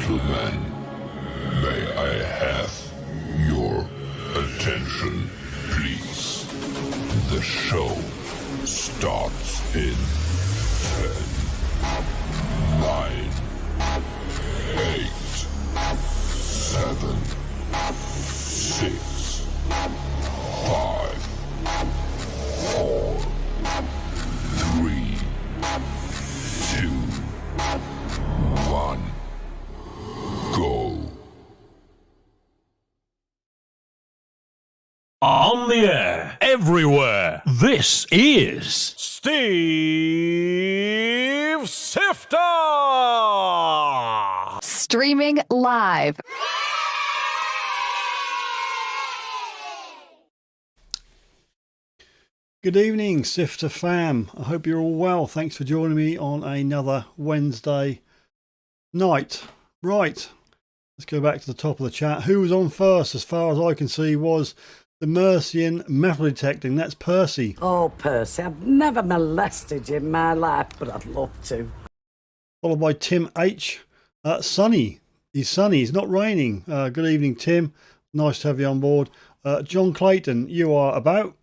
gentlemen, may I have your attention, please? The show starts in 10, 9, 8, 7, 6, 5, 4, 3, 2, 1, go. On the air, everywhere, this is Steve Sifter! Streaming live. Good evening, Sifter fam. I hope you're all well. Thanks for joining me on another Wednesday night. Right, let's go back to the top of the chat. Who was on first, as far as I can see, was the Mercian metal detecting. That's Percy. Oh, Percy, I've never molested you in my life, but I'd love to. Followed by Tim H. Sunny. He's sunny. It's not raining. Good evening, Tim. Nice to have you on board. John Clayton, you are about.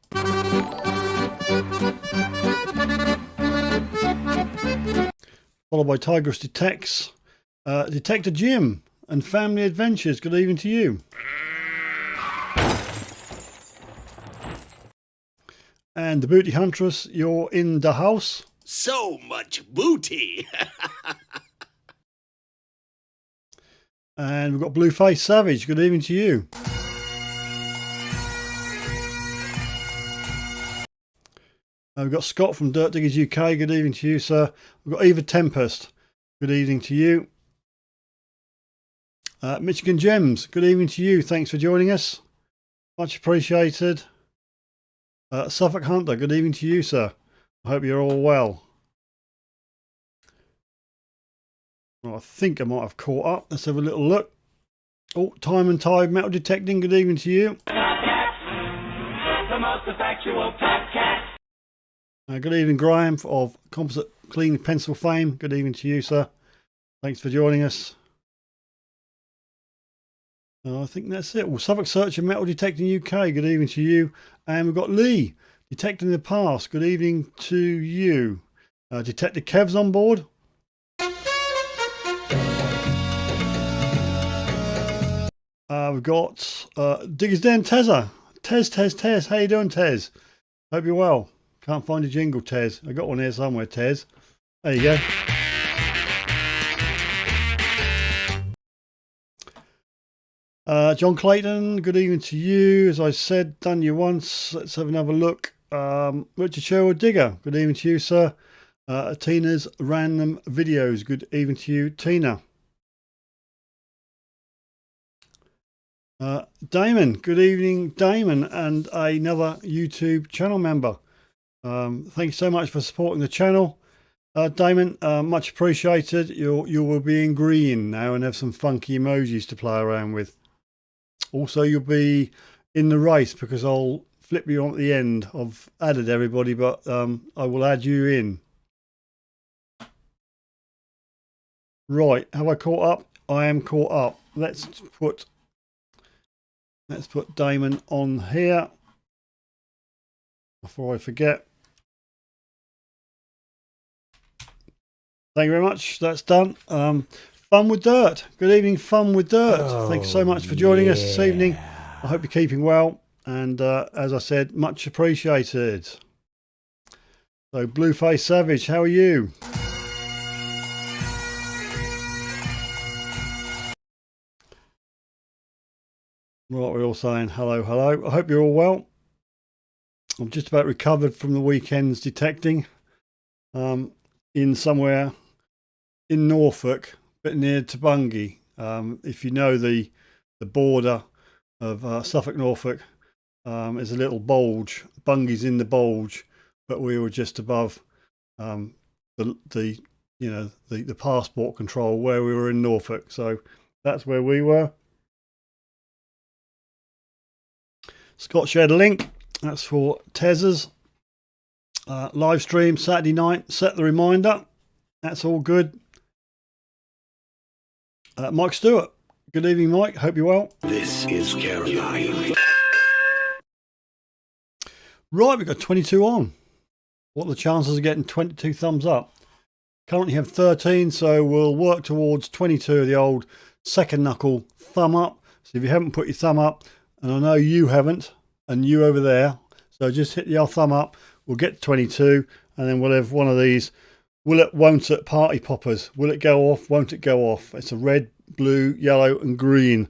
Followed by Tigress Detects. Detector Jim and Family Adventures. Good evening to you. And the Booty Huntress, you're in the house. So much booty. And we've got Blueface Savage. Good evening to you. We've got Scott from Dirt Diggers UK. Good evening to you, sir. We've got Eva Tempest. Good evening to you. Michigan Gems. Good evening to you. Thanks for joining us. Much appreciated. Suffolk Hunter. Good evening to you, sir. I hope you're all well. Well, I think I might have caught up. Let's have a little look. Oh, Time and Tide Metal Detecting. Good evening to you. The most effectual podcast. Good evening, Graham of Composite Clean Pencil fame. Good evening to you, sir. Thanks for joining us. I think that's it. Well, Suffolk Searcher Metal Detecting UK. Good evening to you. And we've got Lee, Detecting the Past. Good evening to you. Detective Kev's on board. We've got Diggers Den Tezza. Tez. How you doing, Tez? Hope you're well. Can't find a jingle, Tez. I got one here somewhere, Tez. There you go. John Clayton, good evening to you. As I said, done you once. Let's have another look. Richard Sherwood Digger, good evening to you, sir. Tina's Random Videos, good evening to you, Tina. Damon, good evening, Damon, and another YouTube channel member. Thank you so much for supporting the channel. Damon, much appreciated. You will be in green now and have some funky emojis to play around with. Also, you'll be in the race because I'll flip you on at the end. I've added everybody, but I will add you in. Right, have I caught up? I am caught up. Let's put Damon on here before I forget. Thank you very much. That's done. Fun with Dirt. Good evening, Fun with Dirt. Thank you so much for joining us this evening. I hope you're keeping well. And as I said, much appreciated. So, Blueface Savage, how are you? Right, we're all saying hello. I hope you're all well. I'm just about recovered from the weekend's detecting in somewhere in Norfolk, but near to Bungay. If you know the border of Suffolk, Norfolk, is a little bulge. Bungay's in the bulge, but we were just above the passport control where we were in Norfolk. So that's where we were. Scott shared a link. That's for Tez's live stream Saturday night. Set the reminder. That's all good. Mike Stewart. Good evening, Mike. Hope you're well. This is Caroline. Right, we've got 22 on. What are the chances of getting 22 thumbs up? Currently have 13, so we'll work towards 22 of the old second knuckle thumb up. So if you haven't put your thumb up, and I know you haven't, and you over there, so just hit the old thumb up. We'll get to 22, and then we'll have one of these. Will it, won't it, party poppers. Will it go off, won't it go off? It's a red, blue, yellow and green.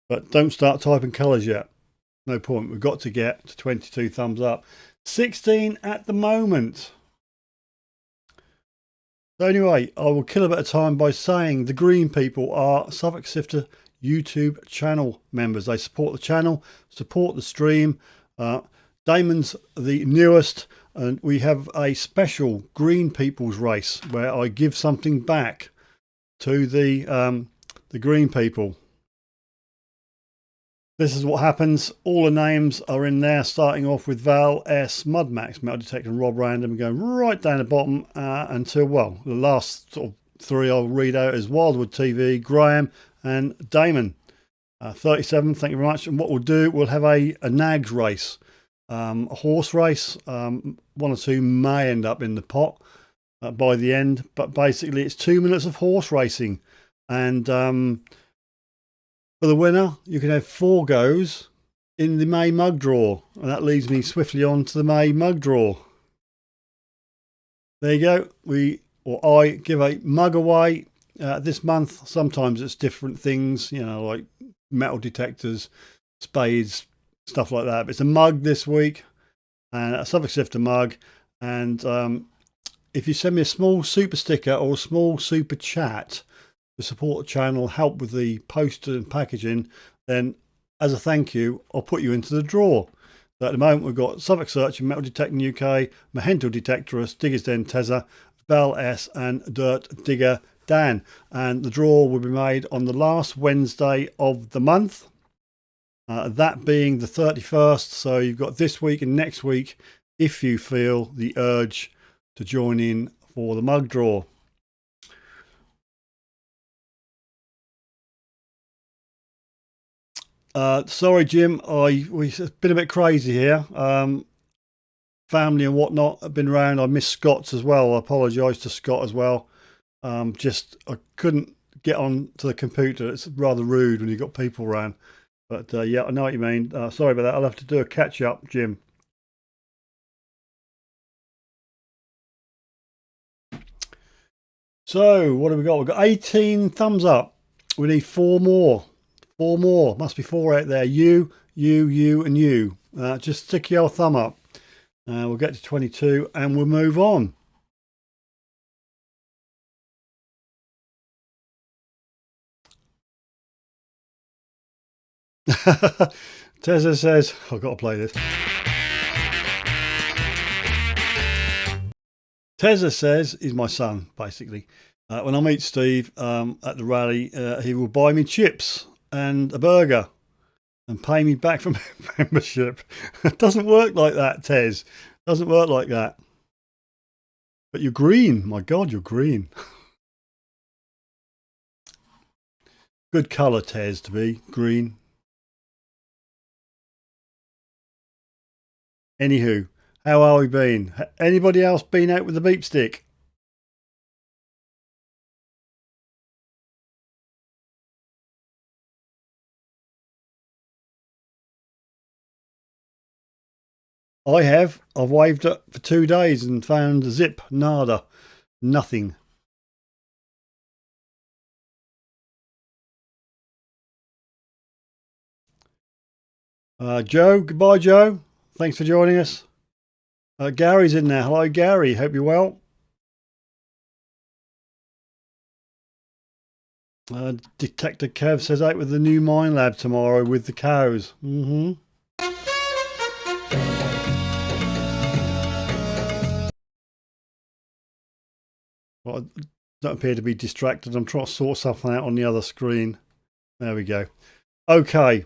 But don't start typing colours yet. No point. We've got to get to 22 thumbs up. 16 at the moment. So anyway, I will kill a bit of time by saying the green people are Suffolk Sifter YouTube channel members. They support the channel, support the stream. Damon's the newest, and we have a special Green People's race where I give something back to the Green people. This is what happens. All the names are in there, starting off with Val S, Mudmax, Metal Detector, and Rob Random, and going right down the bottom until, well, the last sort of three I'll read out is Wildwood TV, Graham, and Damon. 37, thank you very much. And what we'll do, we'll have a nags race. A horse race. One or two may end up in the pot by the end, but basically it's 2 minutes of horse racing, and for the winner you can have 4 goes in the May mug draw, and that leads me swiftly on to the May mug draw. There you go. I give a mug away this month. Sometimes it's different things, you know, like metal detectors, spades, stuff like that. But it's a mug this week, and a Suffolk Sifter mug. And if you send me a small super sticker or a small super chat to support the channel, help with the poster and packaging, then as a thank you, I'll put you into the draw. So at the moment, we've got Suffolk Search, Metal Detecting UK, Mahento Detectorist, Diggers Den Tezza, Val S, and Dirt Digger Dan. And the draw will be made on the last Wednesday of the month. That being the 31st, so you've got this week and next week if you feel the urge to join in for the mug draw. Sorry, Jim, we've been a bit crazy here. Family and whatnot have been around. I missed Scott's as well. I apologise to Scott as well. I couldn't get on to the computer. It's rather rude when you've got people around. But yeah, I know what you mean. Sorry about that. I'll have to do a catch up, Jim. So what have we got? We've got 18 thumbs up. We need 4 more. 4 more. Must be 4 out there. You, and you. Just stick your thumb up. We'll get to 22 and we'll move on. Tezza says, I've got to play this. Tezza says, he's my son, basically. When I meet Steve at the rally, he will buy me chips and a burger and pay me back for membership. It doesn't work like that, Tez. It doesn't work like that. But you're green. My God, you're green. Good colour, Tez, to be green. Anywho, how are we been? Anybody else been out with the beep stick? I have. I've waved it for 2 days and found zip, nada, nothing. Joe, goodbye, Joe. Thanks for joining us. Gary's in there. Hello, Gary. Hope you're well. Detector Kev says out with the new mine lab tomorrow with the cows. Well, I don't appear to be distracted. I'm trying to sort something out on the other screen. There we go. Okay.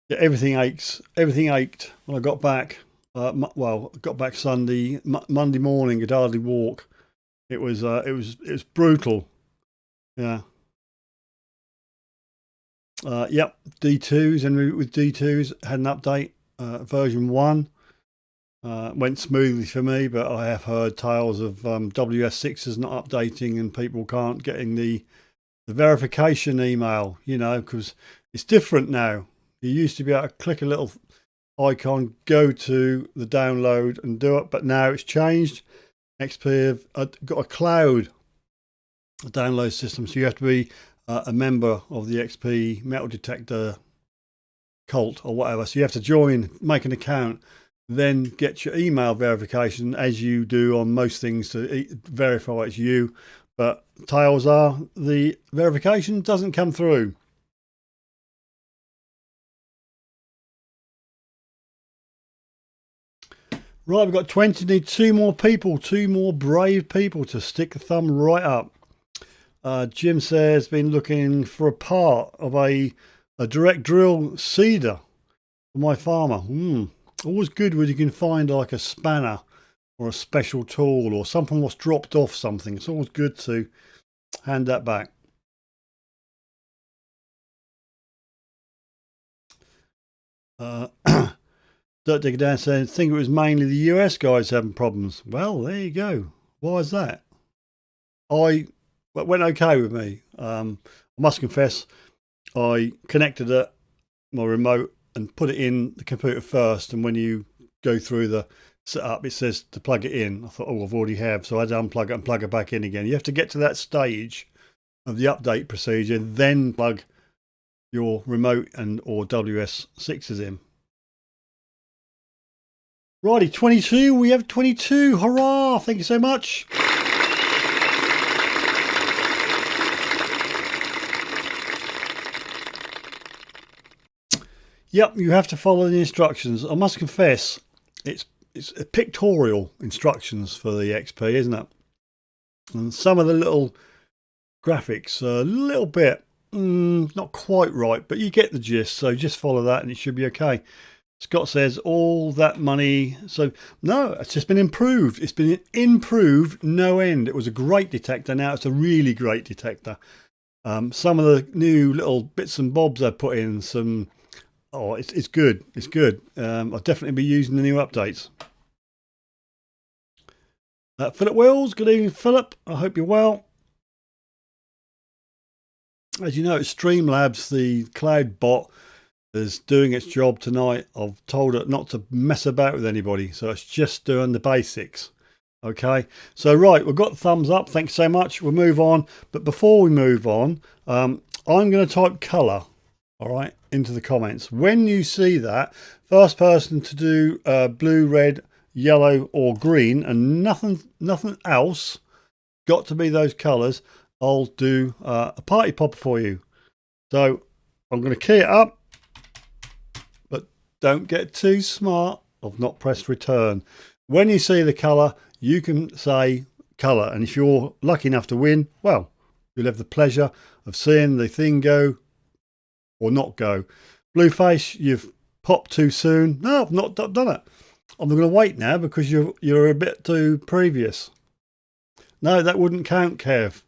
Yeah, everything aches. Everything ached when I got back. Well, I got back Sunday, Monday morning. Could hardly walk. It was brutal. Yeah. Yep, D2s, and with D2s had an update, version 1. Went smoothly for me, but I have heard tales of WS6s not updating and people can't getting the verification email, you know, because it's different now. You used to be able to click a little icon, go to the download and do it, but now it's changed. XP have got a cloud download system, so you have to be a member of the XP metal detector cult or whatever. So you have to join, make an account, then get your email verification as you do on most things to verify it's you. But tales are the verification doesn't come through. Right, we've got 20, need 2 more people, 2 more brave people to stick the thumb right up. Jim says, been looking for a part of a direct drill seeder for my farmer. Always good when you can find like a spanner or a special tool or something that's dropped off something. It's always good to hand that back. Dirt Digger Dan saying, I think it was mainly the US guys having problems. Well, there you go. Why is that? It went okay with me. I must confess, I connected my remote and put it in the computer first, and when you go through the setup, it says to plug it in. I thought, oh, I've already have, so I had to unplug it and plug it back in again. You have to get to that stage of the update procedure, then plug your remote and or WS6s in. Righty, 22. We have 22. Hurrah! Thank you so much. Yep, you have to follow the instructions. I must confess, it's pictorial instructions for the XP, isn't it? And some of the little graphics are a little bit not quite right, but you get the gist. So just follow that, and it should be okay. Scott says all that money. So no, it's just been improved. It's been improved no end. It was a great detector. Now it's a really great detector. Some of the new little bits and bobs I put in, some. Oh, it's good. It's good. I'll definitely be using the new updates. Philip Wills, good evening, Philip. I hope you're well. As you know, Streamlabs, the cloud bot, is doing its job tonight. I've told it not to mess about with anybody, so it's just doing the basics. Okay, so right, we've got the thumbs up. Thanks so much. We'll move on. But before we move on, I'm going to type colour, all right, into the comments. When you see that, first person to do blue, red, yellow or green and nothing else, got to be those colours, I'll do a party popper for you. So I'm going to key it up, but don't get too smart. I've not pressed return. When you see the colour, you can say colour, and if you're lucky enough to win, well, you'll have the pleasure of seeing the thing go or not go. Blueface, you've popped too soon. No, I've not done it. I'm going to wait now because you're a bit too previous. No, that wouldn't count, Kev.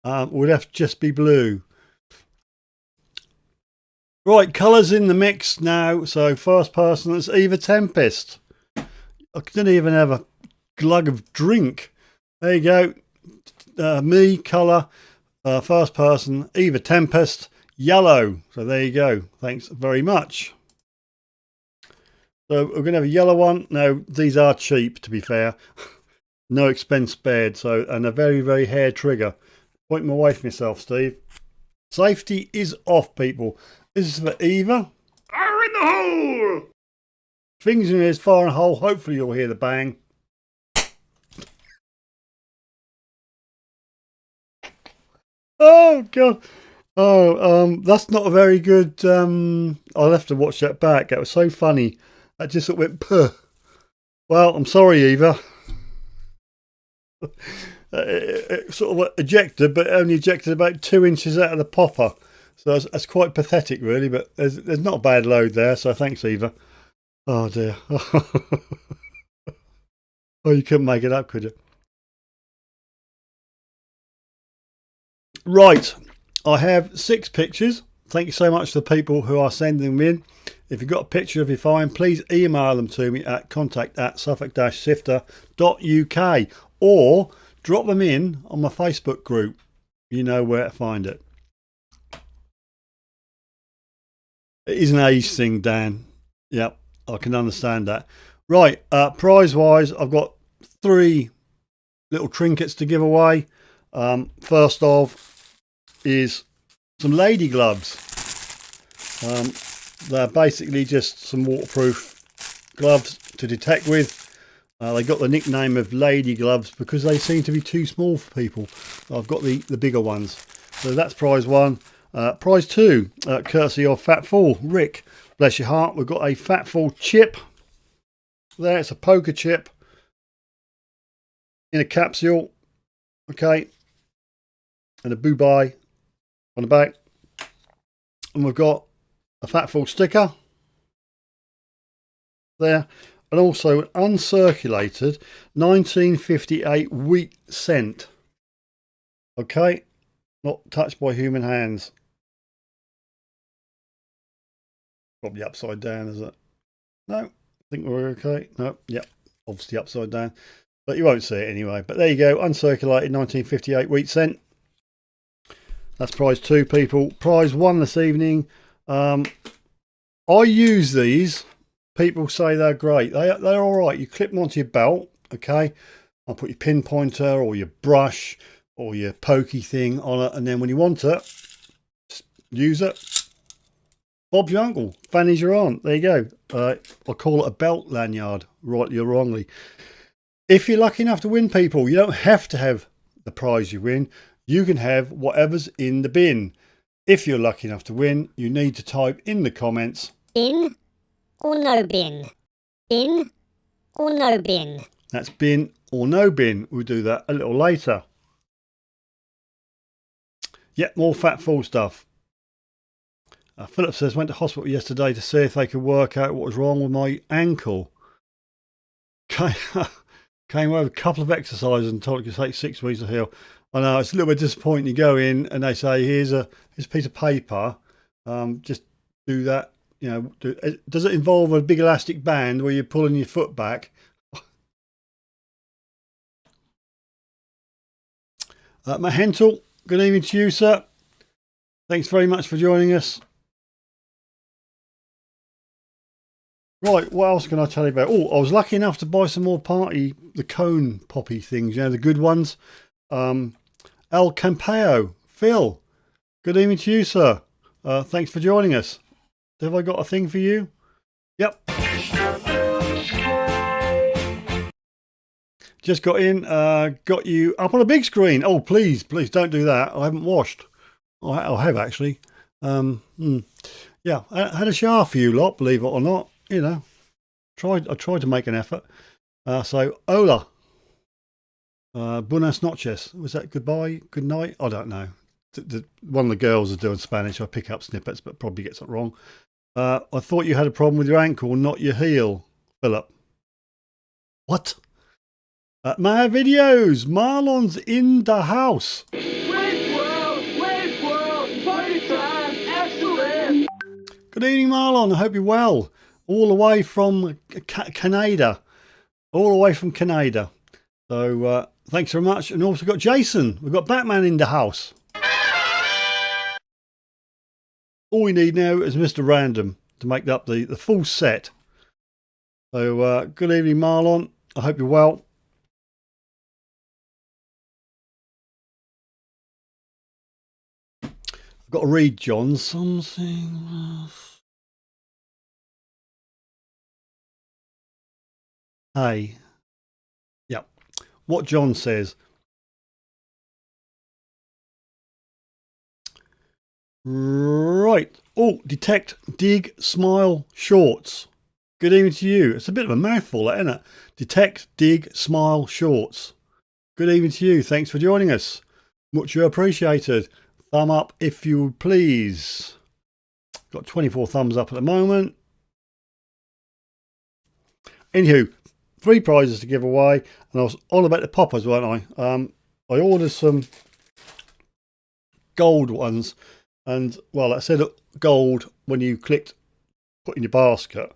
Would have to just be blue. Right, colours in the mix now. So first person, it's Eva Tempest. I didn't even have a glug of drink. There you go. Me, colour, first person, Eva Tempest, yellow. So there you go. Thanks very much. So we're going to have a yellow one. Now, these are cheap, to be fair. No expense spared. So, and a very, very hair trigger. Point my way for myself, Steve. Safety is off, people. This is for Eva. Fire in the hole! Fingers in his fire in the hole. Hopefully you'll hear the bang. Oh, God. Oh, that's not a very good... I'll have to watch that back. That was so funny. That just sort of went, puh. Well, I'm sorry, Eva. It sort of ejected, but only ejected about 2 inches out of the popper. So that's quite pathetic, really, but there's not a bad load there, so thanks, Eva. Oh, dear. Oh, you couldn't make it up, could you? Right, I have 6 pictures. Thank you so much to the people who are sending them in. If you've got a picture of your find, please email them to me at contact@suffolk-sifter.uk or drop them in on my Facebook group. You know where to find it. It is an age thing, Dan. Yep, I can understand that. Right, prize-wise, I've got 3 little trinkets to give away. First off is some lady gloves. They're basically just some waterproof gloves to detect with. They got the nickname of lady gloves because they seem to be too small for people. I've got the bigger ones. So that's prize 1. Prize 2, courtesy of Fat Fool Rick. Bless your heart. We've got a Fat Fool chip. There, it's a poker chip in a capsule. Okay. And a boo-bye on the back. And we've got a Fat Fool sticker there. And also an uncirculated 1958 wheat cent. Okay. Not touched by human hands. Probably upside down, is it? No. I think we're okay. No. Yep. Obviously upside down. But you won't see it anyway. But there you go. Uncirculated 1958 wheat cent. That's prize 2, people. Prize 1 this evening. I use these. People say they're great. They're all right. You clip them onto your belt. Okay. I'll put your pinpointer or your brush or your pokey thing on it. And then when you want it, just use it. Bob's your uncle. Fanny's your aunt. There you go. I call it a belt lanyard, rightly or wrongly. If you're lucky enough to win, people, you don't have to have the prize you win. You can have whatever's in the bin. If you're lucky enough to win, you need to type in the comments, bin or no bin? Bin or no bin? That's bin or no bin. We'll do that a little later. Yep, more Fat Fool stuff. Philip says, went to hospital yesterday to see if they could work out what was wrong with my ankle. Came away with a couple of exercises and told it could take 6 weeks to heal. I know, it's a little bit disappointing. You go in and they say, here's a piece of paper. Just do that. You know, does it involve a big elastic band where you're pulling your foot back? Matt Hentel, good evening to you, sir. Thanks very much for joining us. Right, what else can I tell you about? Oh, I was lucky enough to buy some more the cone poppy things, you know, the good ones. El Campeo, Phil, good evening to you, sir. Thanks for joining us. Have I got a thing for you? Yep. Just got in, got you up on a big screen. Oh, please don't do that. I haven't washed. I have actually. Yeah, I had a shower for you lot, believe it or not. You know, I tried to make an effort. So, hola. Buenas noches. Was that goodbye? Good night? I don't know. One of the girls is doing Spanish. I pick up snippets, but probably gets it wrong. I thought you had a problem with your ankle, not your heel, Philip. What? My videos. Marlon's in the house. Wave world, party time, excellent. Good evening, Marlon. I hope you're well. All the way from Canada. All the way from Canada. So thanks very much. And also got Jason. We've got Batman in the house. All we need now is Mr. Random to make up the full set. So good evening, Marlon. I hope you're well. I've got to read John something. Hey. Yep. What John says. Right. Oh, detect, dig, smile, shorts. Good evening to you. It's a bit of a mouthful, isn't it? Detect, dig, smile, shorts. Good evening to you. Thanks for joining us. Much appreciated. Thumb up if you please. Got 24 thumbs up at the moment. Anywho, 3 prizes to give away, and I was on about the poppers, weren't I? I ordered some gold ones. And well, I said gold when you clicked put in your basket.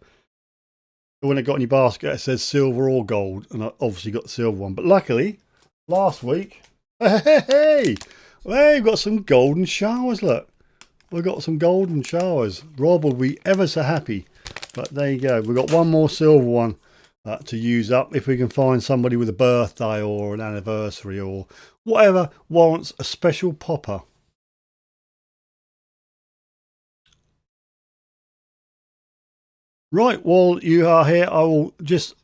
When it got in your basket, it says silver or gold, and I obviously got the silver one. But luckily, last week, hey, we've got some golden showers. Look, we've got some golden showers. Rob will be ever so happy. But there you go. We've got one more silver one to use up if we can find somebody with a birthday or an anniversary or whatever warrants a special popper. Right, while you are here, I will just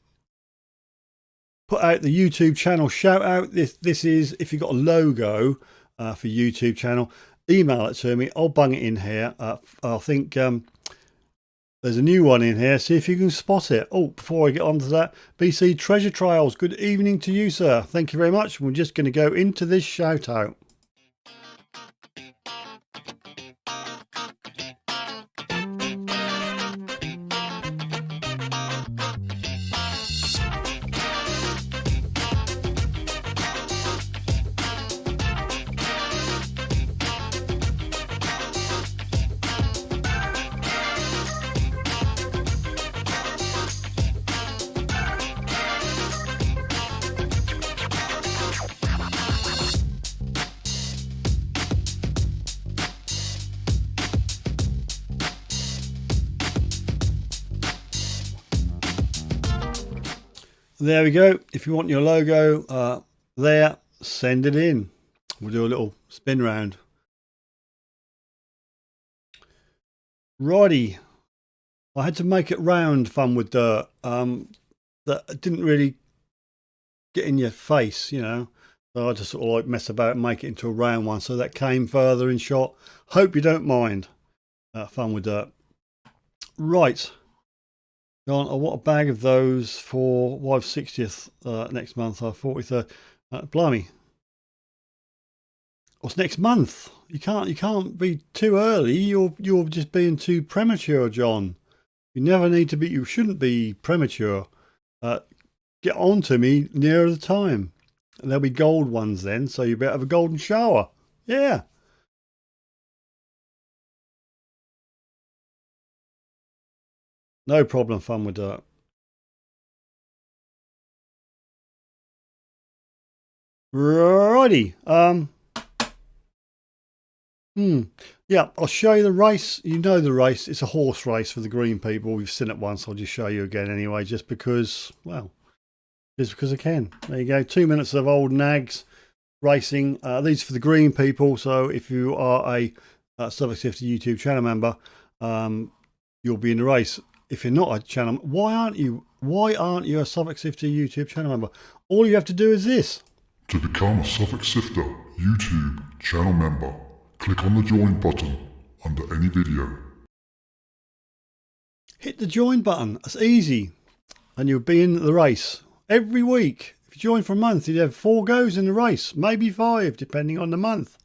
put out the YouTube channel shout out. This is if you've got a logo for YouTube channel, email it to me. I'll bung it in here. I think there's a new one in here. See if you can spot it. Oh, before I get on to that, BC Treasure Trials, good evening to you, sir. Thank you very much. We're just going to go into this shout out. There we go. If you want your logo there, send it in. We'll do a little spin round. Righty. I had to make it round, Fun with Dirt. That didn't really get in your face, you know. So I just sort of like mess about and make it into a round one. So that came further in shot. Hope you don't mind. Fun with Dirt. Right. John, I want a bag of those for wife's 60th next month, our 43rd. Blimey. What's next month? You can't be too early. You're just being too premature, John. You never need to be. You shouldn't be premature. Get on to me nearer the time. And there'll be gold ones then, so you better have a golden shower. Yeah. No problem, Fun with Dirt. Righty. Yeah, I'll show you the race. You know the race. It's a horse race for the green people. We've seen it once. I'll just show you again anyway, just because, well, just because I can. There you go. 2 minutes of old nags racing. These are for the green people. So if you are a Suffolk 50 YouTube channel member, you'll be in the race. If you're not a channel, why aren't you? Why aren't you a Suffolk 50 YouTube channel member? All you have to do is this. To become a Suffolk Sifter YouTube channel member, click on the join button under any video. Hit the join button. That's easy. And you'll be in the race every week. If you join for a month, you'd have 4 goes in the race, maybe 5, depending on the month.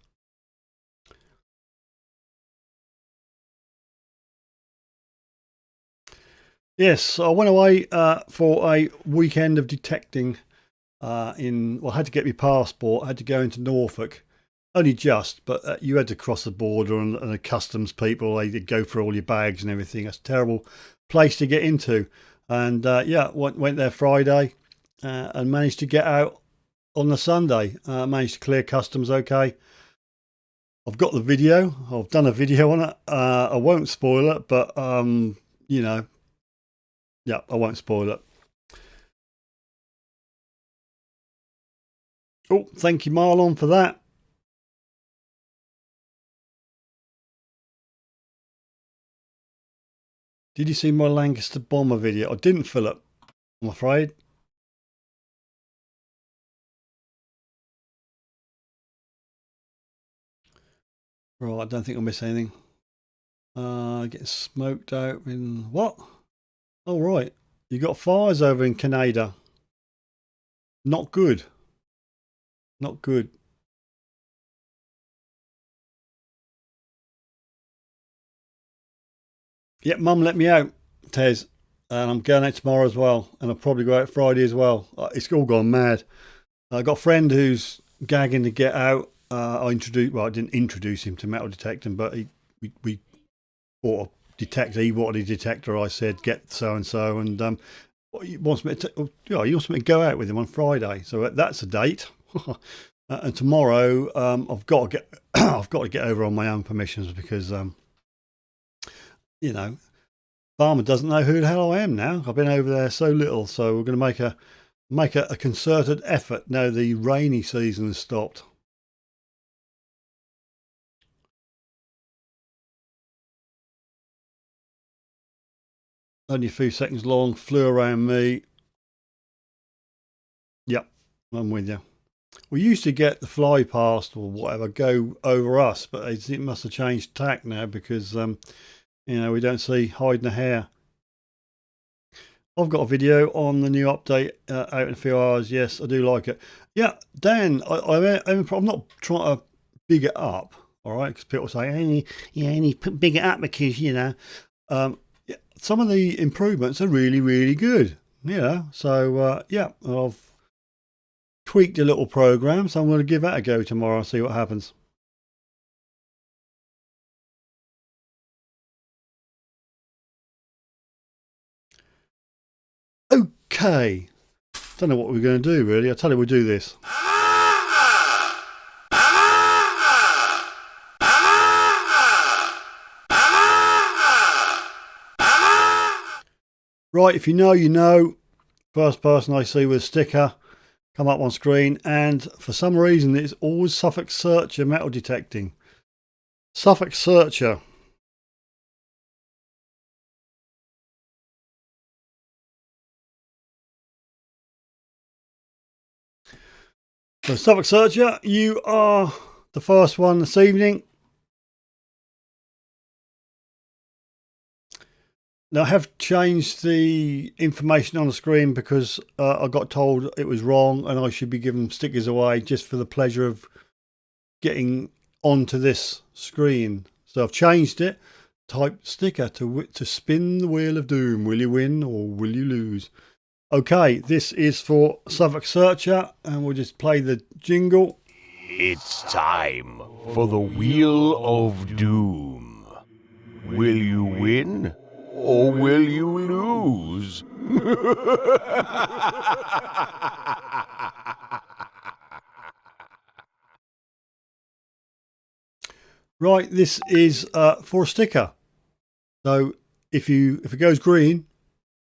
Yes, I went away for a weekend of detecting well, I had to get my passport. I had to go into Norfolk. Only just, but you had to cross the border and the customs people, they did go through all your bags and everything. It's a terrible place to get into. And yeah, went there Friday and managed to get out on the Sunday. Managed to clear customs okay. I've got the video. I've done a video on it. I won't spoil it, but you know, yeah, I won't spoil it. Oh, thank you, Marlon, for that. Did you see my Lancaster bomber video? I didn't, Philip, I'm afraid. Right, I don't think I'll miss anything. Getting smoked out in what? Oh, right. You got fires over in Canada. Not good. Not good. Yep, Mum let me out, Tez. And I'm going out tomorrow as well. And I'll probably go out Friday as well. It's all gone mad. I got a friend who's gagging to get out. I didn't introduce him to metal detecting, but we bought a detector. He wanted a detector. I said, get so and so, and he wants me to go out with him on Friday. So that's a date. And tomorrow, I've got to get I've got to get over on my own permissions because Farmer doesn't know who the hell I am now. I've been over there so little, so we're going to make a concerted effort now the rainy season has stopped. Only a few seconds long, flew around me. Yep, I'm with you. We used to get the fly past or whatever go over us, but it must have changed tack now because we don't see hiding a hair. I've got a video on the new update out in a few hours. Yes, I do like it. Yeah, Dan, I'm not trying to big it up, all right? Because people say, you need to big it up because, some of the improvements are really, really good. So, I've tweaked a little program, so I'm going to give that a go tomorrow and see what happens. Okay, don't know what we're going to do really. I'll tell you, we'll do this. Right, if you know, you know. First person I see with a sticker come up on screen, and for some reason it's always Suffolk Searcher metal detecting. Suffolk Searcher. So Suffolk Searcher, you are the first one this evening. Now I have changed the information on the screen because I got told it was wrong and I should be giving stickers away just for the pleasure of getting onto this screen. So I've changed it. Type sticker to spin the wheel of doom. Will you win or will you lose? Okay, this is for Suffolk Searcher, and we'll just play the jingle. It's time for the Wheel of Doom. Will you win or will you lose? Right, this is for a sticker. So if it goes green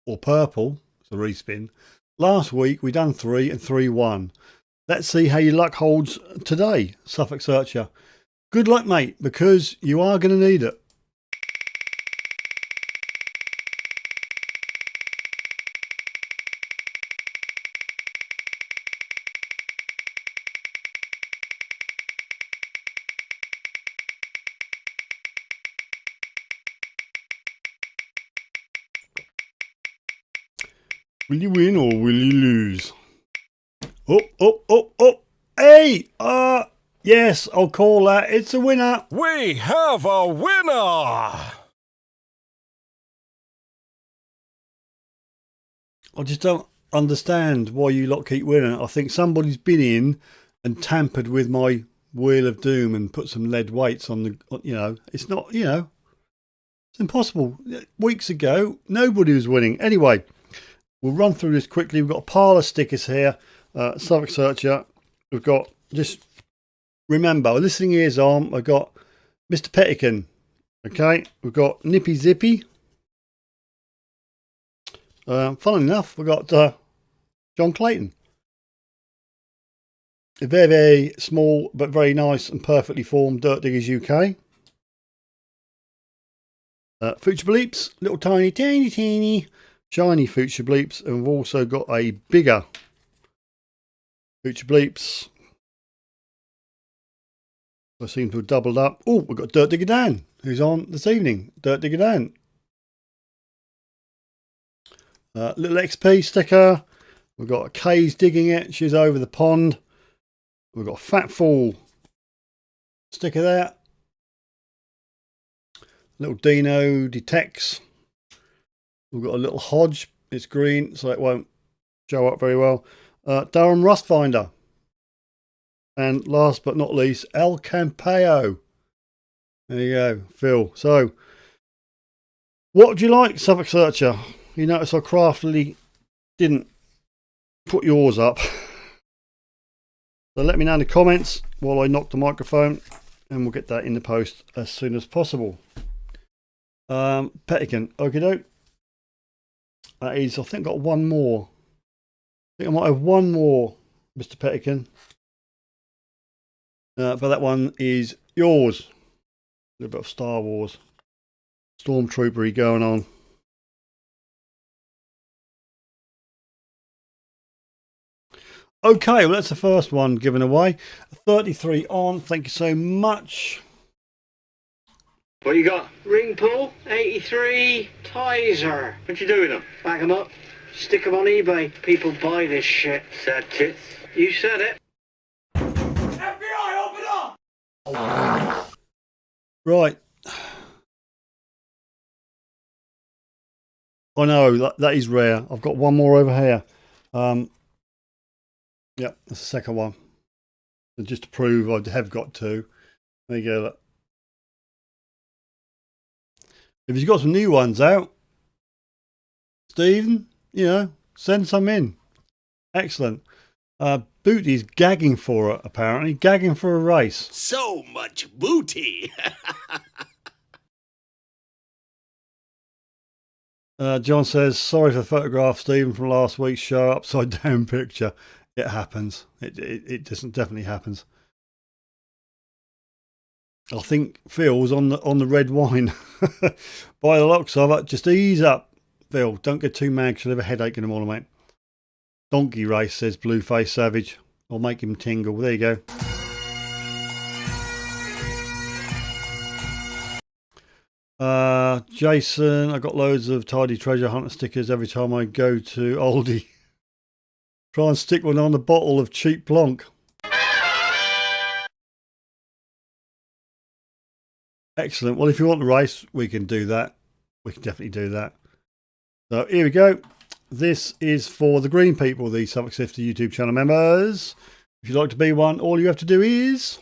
or purple, it's a respin. Last week we done 3 and 3 won. Let's see how your luck holds today, Suffolk Searcher. Good luck, mate, because you are going to need it. Will you win or will you lose? Oh. Hey, yes, I'll call that. It's a winner. We have a winner! I just don't understand why you lot keep winning. I think somebody's been in and tampered with my Wheel of Doom and put some lead weights on the, it's not, it's impossible. Weeks ago, nobody was winning. Anyway, we'll run through this quickly. We've got a pile of stickers here. Suffolk Searcher. We've got, just remember, listening ears on. I've got Mr. Pettican. Okay. We've got Nippy Zippy. Funnily enough, we've got John Clayton. A very, very small but very nice and perfectly formed Dirt Diggers UK. Future Bleeps, little teeny, shiny Future Bleeps, and we've also got a bigger Future Bleeps. I seem to have doubled up. Oh, we've got Dirt Digger Dan, who's on this evening. Dirt Digger Dan. Little XP sticker. We've got Kay's digging it. She's over the pond. We've got a Fat Fool sticker there. Little Dino detects. We've got a little Hodge. It's green, so it won't show up very well. Durham Rust Finder. And last but not least, El Campeo. There you go, Phil. So, what would you like, Suffolk Searcher? You notice I craftily didn't put yours up. So let me know in the comments while I knock the microphone, and we'll get that in the post as soon as possible. Pettican, okie doke. That is, I think, got one more. I think I might have one more, Mr. Pettican. But that one is yours. A little bit of Star Wars Stormtroopery going on. Okay, well, that's the first one given away. 33 on. Thank you so much. What you got? Ring pull, 83, Tizer. What you doing them? Back them up, stick them on eBay. People buy this shit. Sad tits. You said it. FBI, open up! Right. I know, that is rare. I've got one more over here. Yep, that's the second one. And just to prove I have got two. There you go. Look. If you've got some new ones out, Stephen, you know, send some in. Excellent. Booty's gagging for it, apparently. Gagging for a race. So much booty. John says, sorry for the photograph, Stephen, from last week's show. Upside down picture. It happens. It definitely happens. I think Phil's on the red wine. By the looks of it, just ease up, Phil. Don't get too mad because you'll have a headache in the morning, mate. Donkey race, says Blueface Savage. I'll make him tingle. There you go. Jason, I got loads of Tidy Treasure Hunter stickers every time I go to Aldi. Try and stick one on the bottle of cheap plonk. Excellent. Well, if you want the race, we can do that. We can definitely do that. So here we go. This is for the green people, the Suffolk Sifter YouTube channel members. If you'd like to be one, all you have to do is...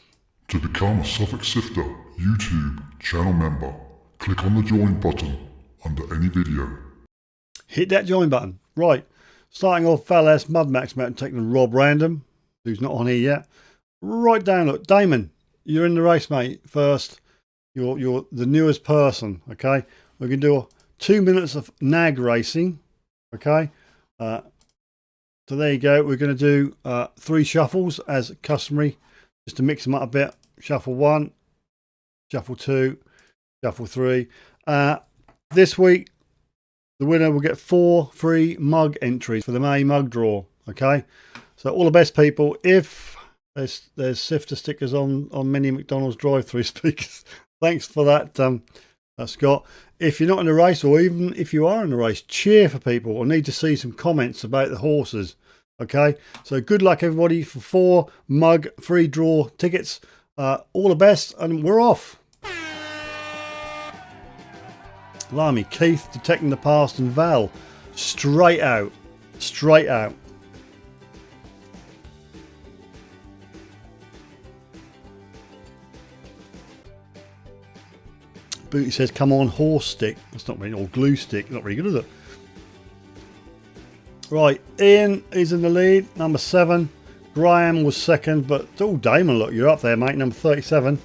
To become a Suffolk Sifter YouTube channel member, click on the join button under any video. Hit that join button. Right. Starting off, Valas, Mudmax Mountain, taking Rob Random, who's not on here yet. Right down, look, Damon, you're in the race, mate. First, you're the newest person, okay? We're going to do 2 minutes of nag racing, okay? So there you go. We're going to do 3 shuffles as customary, just to mix them up a bit. Shuffle 1, shuffle 2, shuffle 3. This week, the winner will get 4 free mug entries for the May mug draw. Okay, so all the best people. If there's Sifter stickers on many McDonald's drive-through speakers, thanks for that, Scott. If you're not in a race, or even if you are in a race, cheer for people. I need to see some comments about the horses. Okay, so good luck everybody for 4 mug free draw tickets. All the best, and we're off. Blimey, Keith detecting the past, and Val straight out. Booty says, come on, horse stick. That's not really, or glue stick. Not really good, is it? Right, Ian is in the lead, number 7. Graham was second, but Damon, look, you're up there, mate, number 37.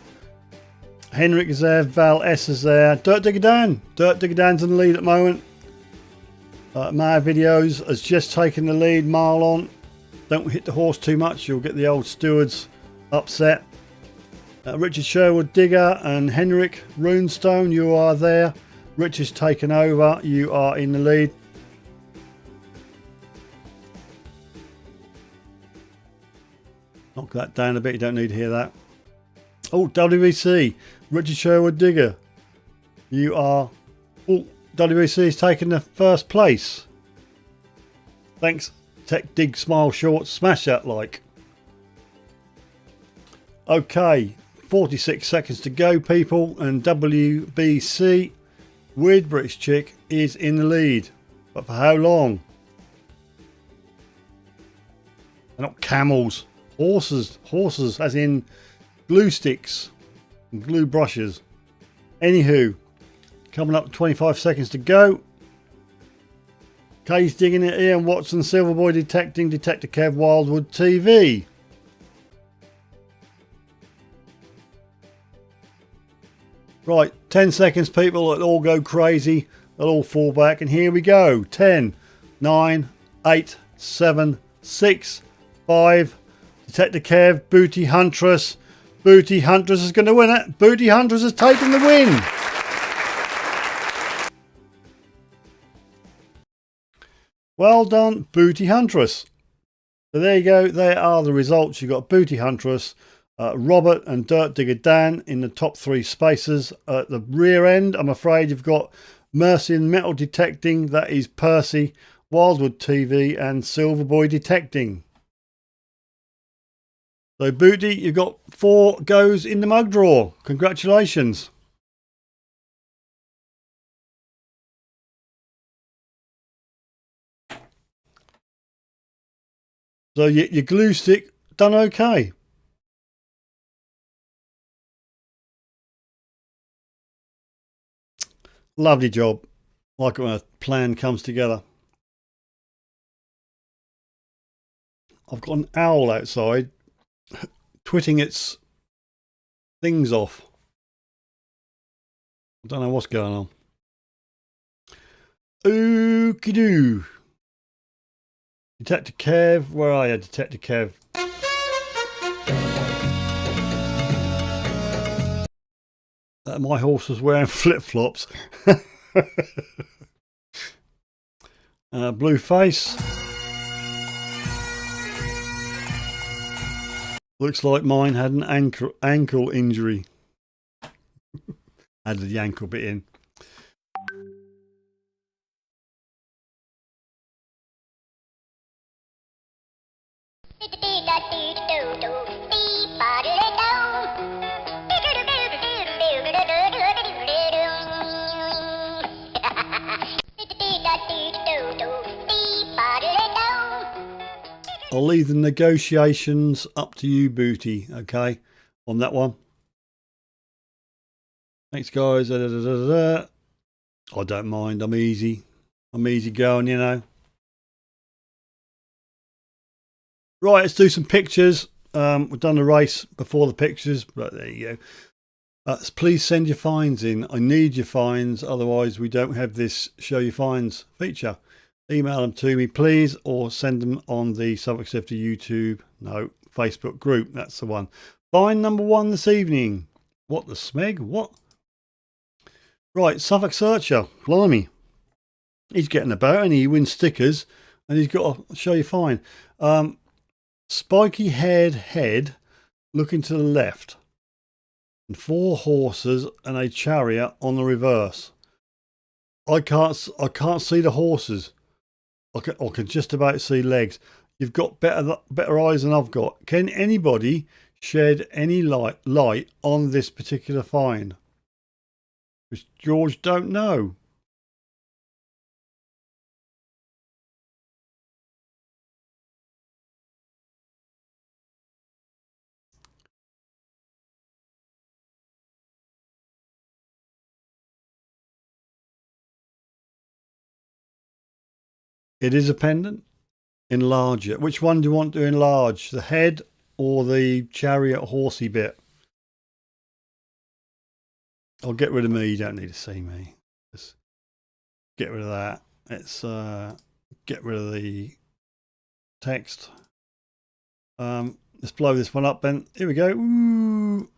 Henrik is there, Val S is there. Dirt Digger Dan. Dirt Digger Dan's in the lead at the moment. Mad Videos has just taken the lead, Marlon. Don't hit the horse too much, you'll get the old stewards upset. Richard Sherwood Digger and Henrik Runestone, you are there. Richard's taken over, you are in the lead. Knock that down a bit, you don't need to hear that. Oh, WBC, Richard Sherwood Digger. You are... Oh, WBC has taken the first place. Thanks, Tech Dig Smile Shorts. Smash that like. Okay, 46 seconds to go, people. And WBC, Weird British Chick, is in the lead. But for how long? They're not camels. Horses as in glue sticks and glue brushes. Anywho, coming up 25 seconds to go. Kay's digging it, Ian Watson, Silverboy detecting, Detector Kev, Wildwood TV. Right, 10 seconds people, it'll all go crazy. They'll all fall back and here we go. 10, 9, 8, 7, 6, 5. Detector Kev, Booty Huntress. Booty Huntress is going to win it. Booty Huntress has taken the win. Well done, Booty Huntress. So there you go. There are the results. You've got Booty Huntress, Robert and Dirt Digger Dan in the top 3 spaces. At the rear end, I'm afraid you've got Mercy and Metal Detecting. That is Percy, Wildwood TV and Silverboy Detecting. So Booty, you've got 4 goes in the mug draw. Congratulations. So your glue stick done okay. Lovely job. Like when a plan comes together. I've got an owl outside twitting its things off. I don't know what's going on. Okie doo. Detective Kev, where are you, Detective Kev? My horse was wearing flip-flops. Blue face. Looks like mine had an ankle injury. Added the ankle bit in. I'll leave the negotiations up to you, Booty, okay, on that one. Thanks, guys. I don't mind. I'm easy. I'm easy going, you know. Right, let's do some pictures. We've done the race before the pictures, but there you go. Please send your finds in. I need your finds, otherwise we don't have this show your finds feature. Email them to me, please, or send them on the Suffolk Sifter YouTube, Facebook group. That's the one. Find number 1 this evening. What the smeg? What? Right, Suffolk Searcher. Blimey. He's getting about and he wins stickers and he's got a show you fine. Spiky haired head looking to the left. And 4 horses and a chariot on the reverse. I can't see the horses. I can just about see legs. You've got better eyes than I've got. Can anybody shed any light on this particular find? Which George don't know. It is a pendant. Enlarge it. Which one do you want to enlarge? The head or the chariot horsey bit? I'll get rid of me. You don't need to see me. Just get rid of that. Let's get rid of the text. Let's blow this one up then. Here we go. Ooh.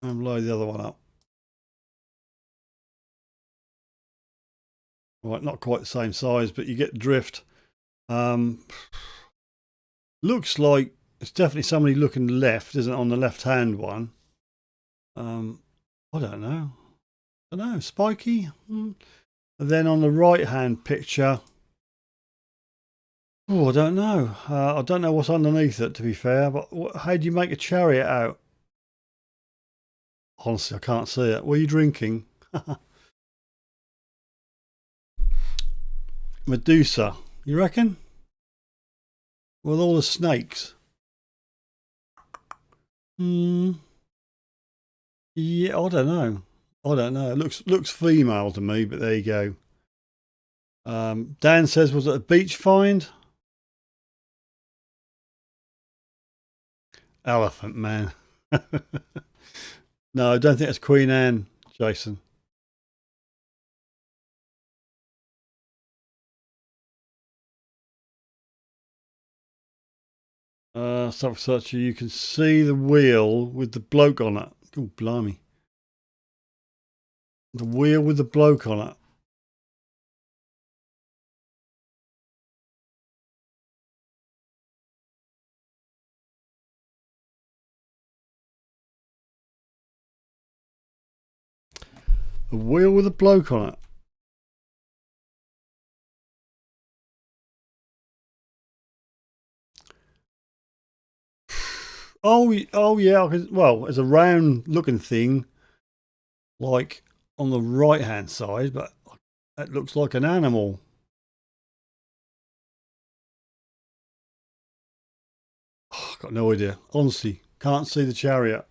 And blow the other one up. Right, not quite the same size, but you get the drift. Looks like it's definitely somebody looking left, isn't it, on the left-hand one? I don't know. Spiky? And then on the right-hand picture, oh, I don't know. I don't know what's underneath it, to be fair, but how do you make a chariot out? Honestly, I can't see it. What are you drinking? Medusa, you reckon? with all the snakes. Yeah, I don't know. It looks female to me, but there you go. Dan says, was it a beach find? Elephant man. No, I don't think it's Queen Anne, Jason. Such you can see the wheel with the bloke on it. Oh, blimey. The wheel with the bloke on it. The wheel with a bloke on it. Oh yeah. Well, it's a round looking thing, like on the right hand side, but that looks like an animal. Oh, I've got no idea. Honestly, can't see the chariot.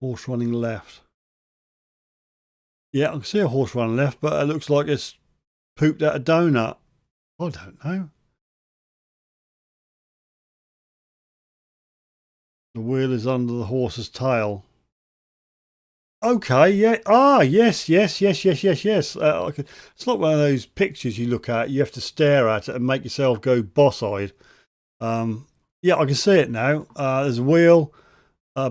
Horse running left. Yeah, I can see a horse running left, but it looks like it's pooped out a donut. I don't know. The wheel is under the horse's tail. Okay, yeah. Yes. It's not one of those pictures you look at, you have to stare at it and make yourself go boss-eyed. Yeah, I can see it now. There's a wheel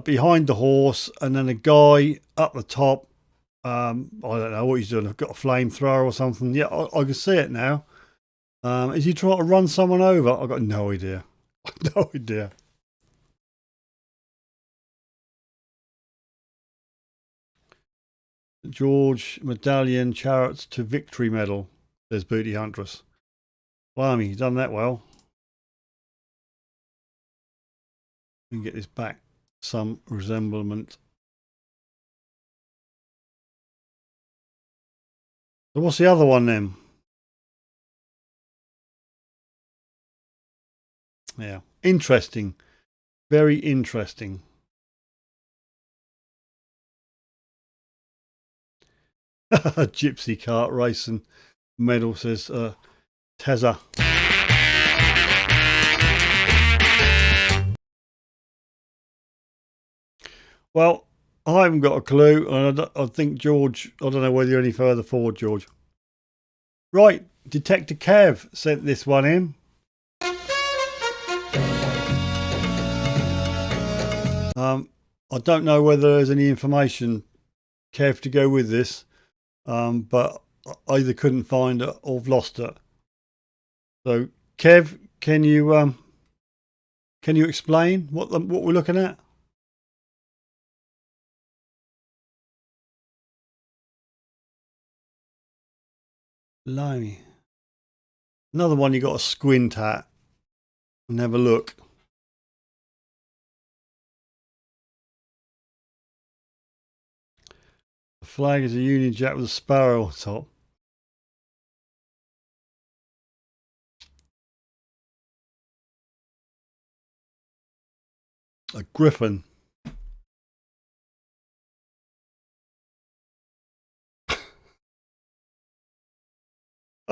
behind the horse, and then a guy up the top. I don't know what he's doing. I've got a flamethrower or something. Yeah, I can see it now. Is he trying to run someone over? I've got no idea. No idea. George medallion chariots to victory medal. There's Booty Huntress. Blimey, you've done that well. We can get this back some resemblance. So what's the other one then? Yeah, interesting. Very interesting. Gypsy cart racing medal, says Tezza. Well, I haven't got a clue, and I think George, I don't know whether you're any further forward, George. Right, Detective Kev sent this one in. I don't know whether there's any information, Kev, to go with this, but I either couldn't find it or I've lost it. So, Kev, can you explain what we're looking at? Blimey. Another one you got to squint at and have a look. The flag is a Union Jack with a sparrow on top. A griffin.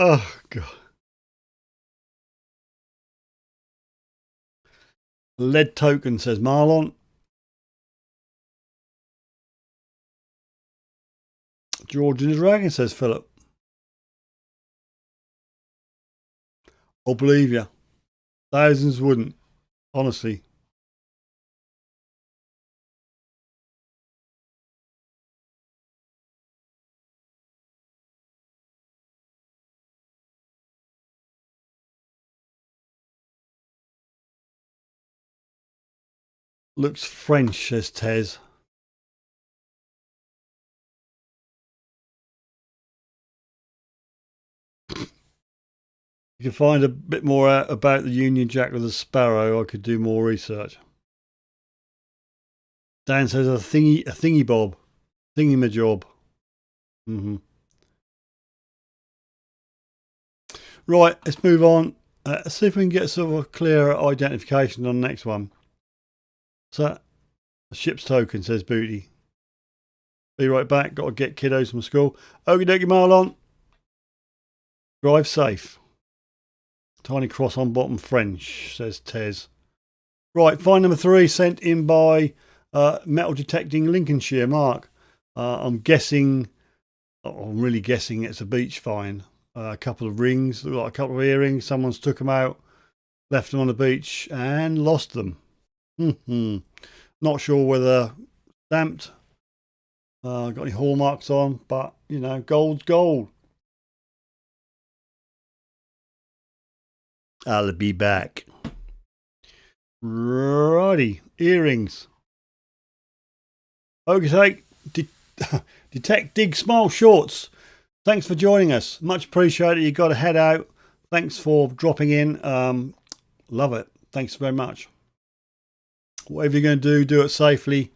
Oh, God. Lead token, says Marlon. George and the Dragon, says Philip. I'll believe you. Thousands wouldn't. Honestly. Looks French, says Tez. you can find a bit more out about the Union Jack with the Sparrow, I could do more research. Dan says a thingy bob, thingy-ma-job. Right, let's move on. Let's see if we can get sort of a clearer identification on the next one. So, a ship's token, says Booty. Be right back. Got to get kiddos from school. Okie dokie, Marlon. Drive safe. Tiny cross on bottom French, says Tez. Right, find number 3 sent in by Metal Detecting Lincolnshire, Mark. I'm really guessing it's a beach find. A couple of rings, look like a couple of earrings. Someone's took them out, left them on the beach and lost them. Not sure whether stamped, got any hallmarks on, but you know, gold's gold. I'll be back. Righty, earrings. Okay, Detect Dig Smile Shorts. Thanks for joining us. Much appreciated. You got to head out. Thanks for dropping in. Love it. Thanks very much. Whatever you're going to do it safely.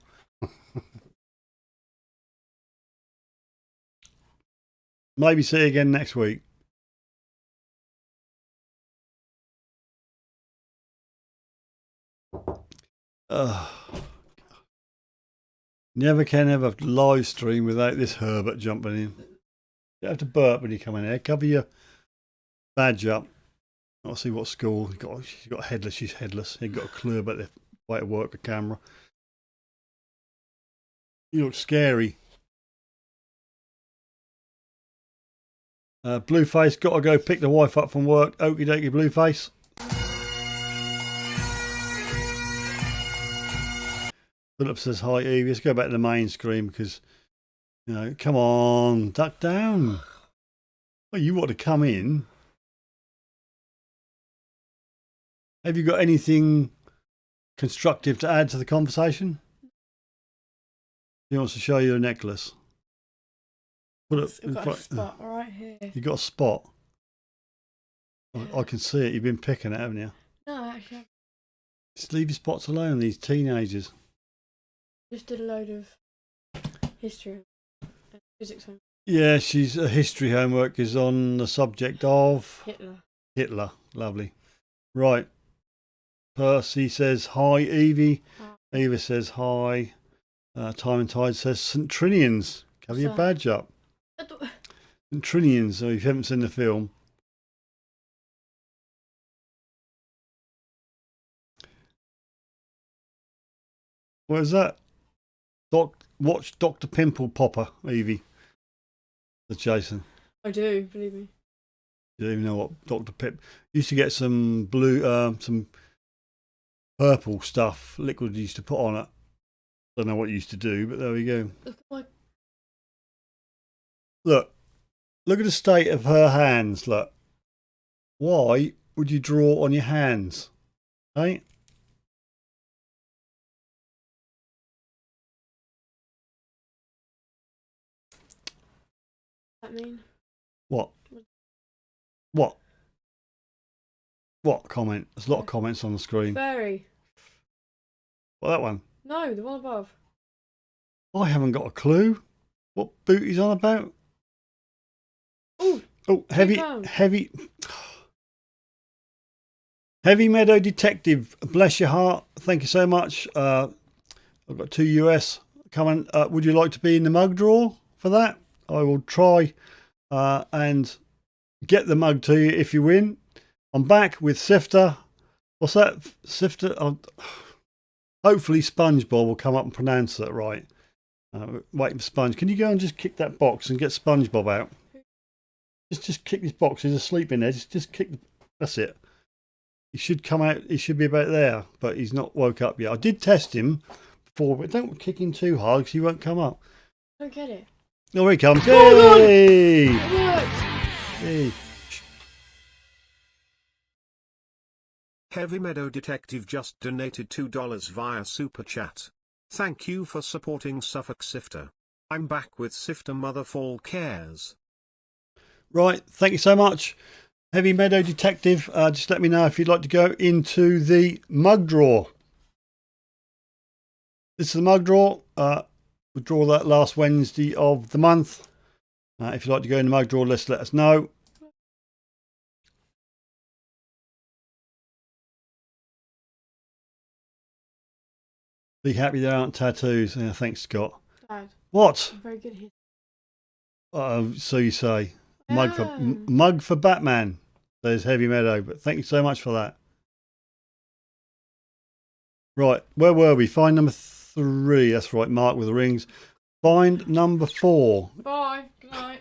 Maybe see you again next week. Never can have a live stream without this Herbert jumping in. You have to burp when you come in here. Cover your badge up. I'll see what school. She's got headless. She's headless. Ain't got a clue about the way to work the camera. You look scary. Blueface, got to go pick the wife up from work. Okie dokie, Blueface. Philip says hi, Evie. Let's go back to the main screen because, you know, come on, duck down. Well, you want to come in. Have you got anything constructive to add to the conversation? He wants to show you a necklace. Put it in front. Got a spot right here. You got a spot. I can see it. You've been picking it, haven't you? No, actually. Just leave your spots alone, these teenagers. Just did a load of history and physics homework. Yeah, she's a history homework is on the subject of Hitler. Lovely. Right. Percy says hi, Evie. Hi. Eva says hi. Time and Tide says St. Trinians. Cover your badge up. St. Trinians, so if you haven't seen the film. What is that? Watch Dr. Pimple Popper, Evie. That's Jason. I do, believe me. You don't even know what Dr. Pip used to get some blue, some purple stuff, liquid used to put on it. Don't know what you used to do, but there we go. Look at the state of her hands. Look, why would you draw on your hands? Hey. That mean? What comment? There's a lot of comments on the screen. Fairy. What, that one? No, the one above. I haven't got a clue what Booty's on about. Oh, heavy Meadow Detective. Bless your heart. Thank you so much. I've got 2 US coming. Would you like to be in the mug draw for that? I will try and get the mug to you if you win. I'm back with Sifter. What's that? Sifter? Hopefully SpongeBob will come up and pronounce that right. Waiting for Sponge. Can you go and just kick that box and get SpongeBob out? Just kick this box. He's asleep in there. Just kick. That's it. He should come out. He should be about there, but he's not woke up yet. I did test him before, but don't kick him too hard because he won't come up. I don't get it. Oh, here he comes. Oh, Hey! it worked. Hey! Heavy Meadow Detective just donated $2 via Super Chat. Thank you for supporting Suffolk Sifter. I'm back with Sifter Motherfall Cares. Right, thank you so much. Heavy Meadow Detective, just let me know if you'd like to go into the mug draw. This is the mug draw. We draw that last Wednesday of the month. If you'd like to go in the mug draw list, let us know. Be happy there aren't tattoos. Yeah, thanks, Scott. Dad. What? Very good hit. So you say. Yeah. Mug for Batman. There's Heavy Meadow, but thank you so much for that. Right, where were we? Find number 3. That's right, Mark with the rings. Find number 4. Bye. Good night.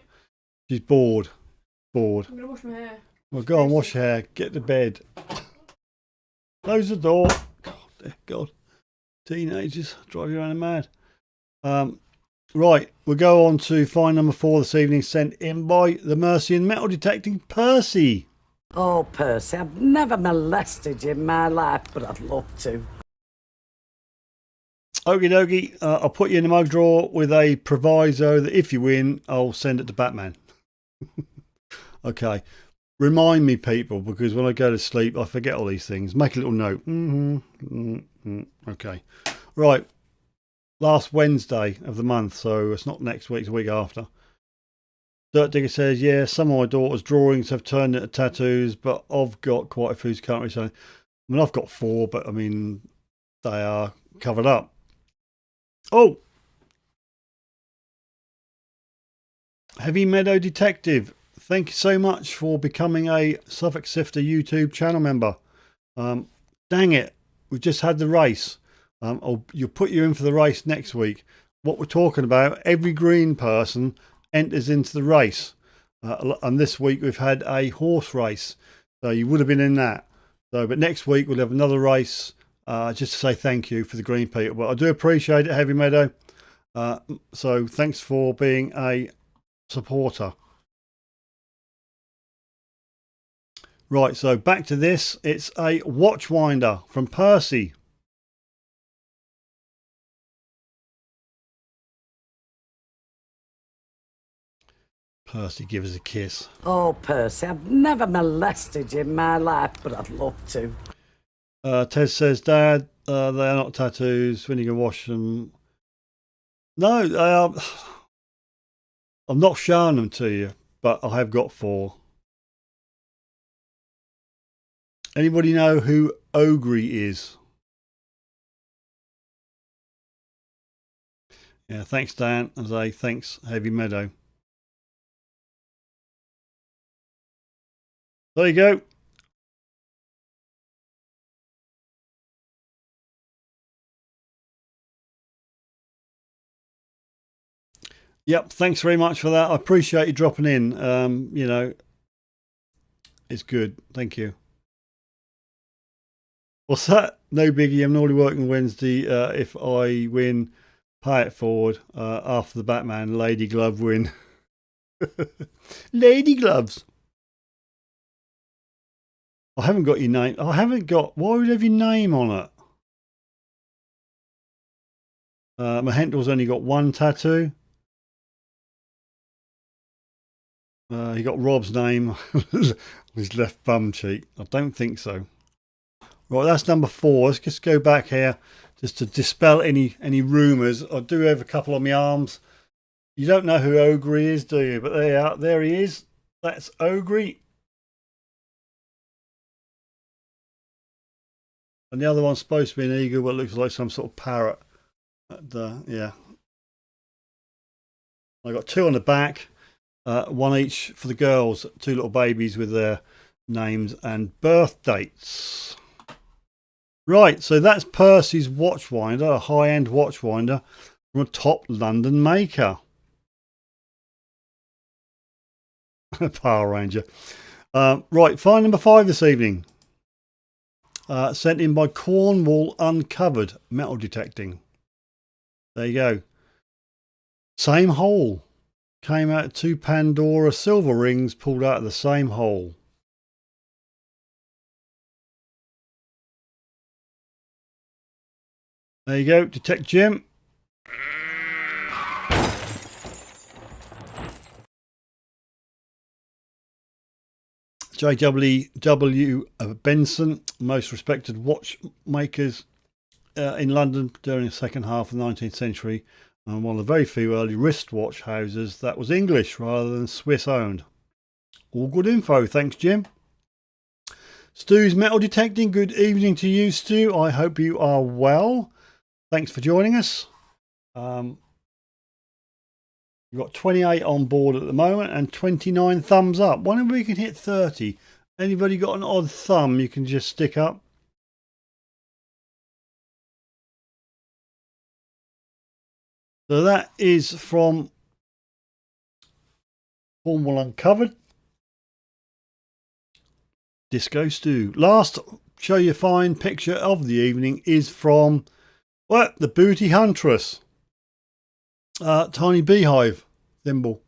She's bored. Bored. I'm going to wash my hair. Well, go on, wash your hair. Get to bed. Close the door. God, dear God. Teenagers drive you around mad. Right, we'll go on to find number 4 this evening, sent in by the Mercy and Metal Detecting Percy. Oh, Percy, I've never molested you in my life, but I'd love to. Okie dokie, I'll put you in the mug drawer with a proviso that if you win, I'll send it to Batman. Okay. Remind me, people, because when I go to sleep, I forget all these things. Make a little note. Okay. Right. Last Wednesday of the month, so it's not next week, it's the week after. Dirt Digger says, yeah, some of my daughter's drawings have turned into tattoos, but I've got quite a few currently. So, I mean, I've got 4, but I mean, they are covered up. Oh! Heavy Meadow Detective. Thank you so much for becoming a Suffolk Sifter YouTube channel member. Dang it, we've just had the race. You'll put you in for the race next week. What we're talking about, every green person enters into the race. And this week we've had a horse race. So you would have been in that. So, but next week we'll have another race just to say thank you for the green people. But I do appreciate it, Heavy Meadow. So thanks for being a supporter. Right, so back to this. It's a Watchwinder from Percy. Percy, give us a kiss. Oh, Percy, I've never molested you in my life, but I'd love to. Tez says, Dad, they are not tattoos. When you can wash them. No, they are. I'm not showing them to you, but I have got 4. Anybody know who Ogre is? Yeah, thanks, Dan. As I thanks, Heavy Meadow. There you go. Yep, thanks very much for that. I appreciate you dropping in. You know, it's good. Thank you. What's that? No biggie. I'm normally working Wednesday. If I win, pay it forward. After the Batman Lady Glove win. Lady Gloves. I haven't got your name. I haven't got. Why would you have your name on it? Mahendel's only got 1 tattoo. He got Rob's name on his left bum cheek. I don't think so. Right, that's number 4. Let's just go back here just to dispel any rumours. I do have a couple on my arms. You don't know who Ogre is, do you? But there he is. That's Ogre. And the other one's supposed to be an eagle, but it looks like some sort of parrot. Yeah. I got 2 on the back. 1 each for the girls, 2 little babies with their names and birth dates. Right, so that's Percy's Watchwinder, a high-end Watchwinder from a top London maker. Power Ranger. Right, find number 5 this evening. Sent in by Cornwall Uncovered Metal Detecting. There you go. Same hole. Came out 2 Pandora silver rings pulled out of the same hole. There you go, Detect Jim. JWW Benson, most respected watchmakers in London during the second half of the 19th century, and one of the very few early wristwatch houses that was English rather than Swiss owned. All good info, thanks Jim. Stu's Metal Detecting, good evening to you, Stu. I hope you are well. Thanks for joining us. We've got 28 on board at the moment and 29 thumbs up. Wonder if we can hit 30. Anybody got an odd thumb you can just stick up? So that is from Cornwall Uncovered. Disco Stew. Last show you fine picture of the evening is from the Booty Huntress. Tiny beehive thimble.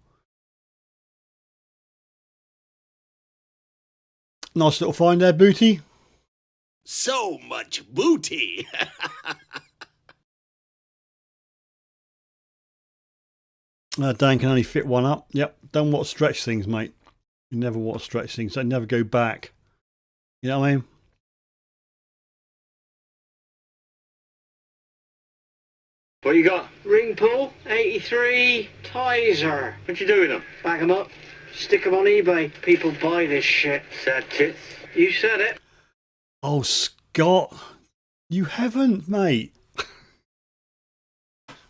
Nice little find there, Booty. So much booty. Dan can only fit one up. Yep, don't want to stretch things, mate. You never want to stretch things. They never go back. You know what I mean? What you got? Ring pull, 83, Tizer. What you doing them? Back them up, stick them on eBay. People buy this shit, said Tits. You said it. Oh, Scott, you haven't, mate.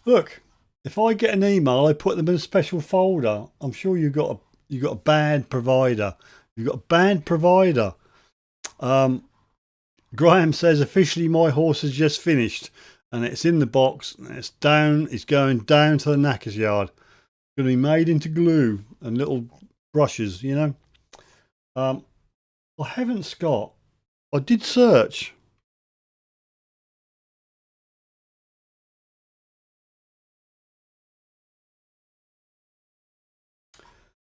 Look, if I get an email, I put them in a special folder. I'm sure you got a bad provider. You've got a bad provider. Graham says officially my horse has just finished and it's in the box and it's going down to the knacker's yard. It's going to be made into glue and little brushes, you know. I haven't, Scott. I did search.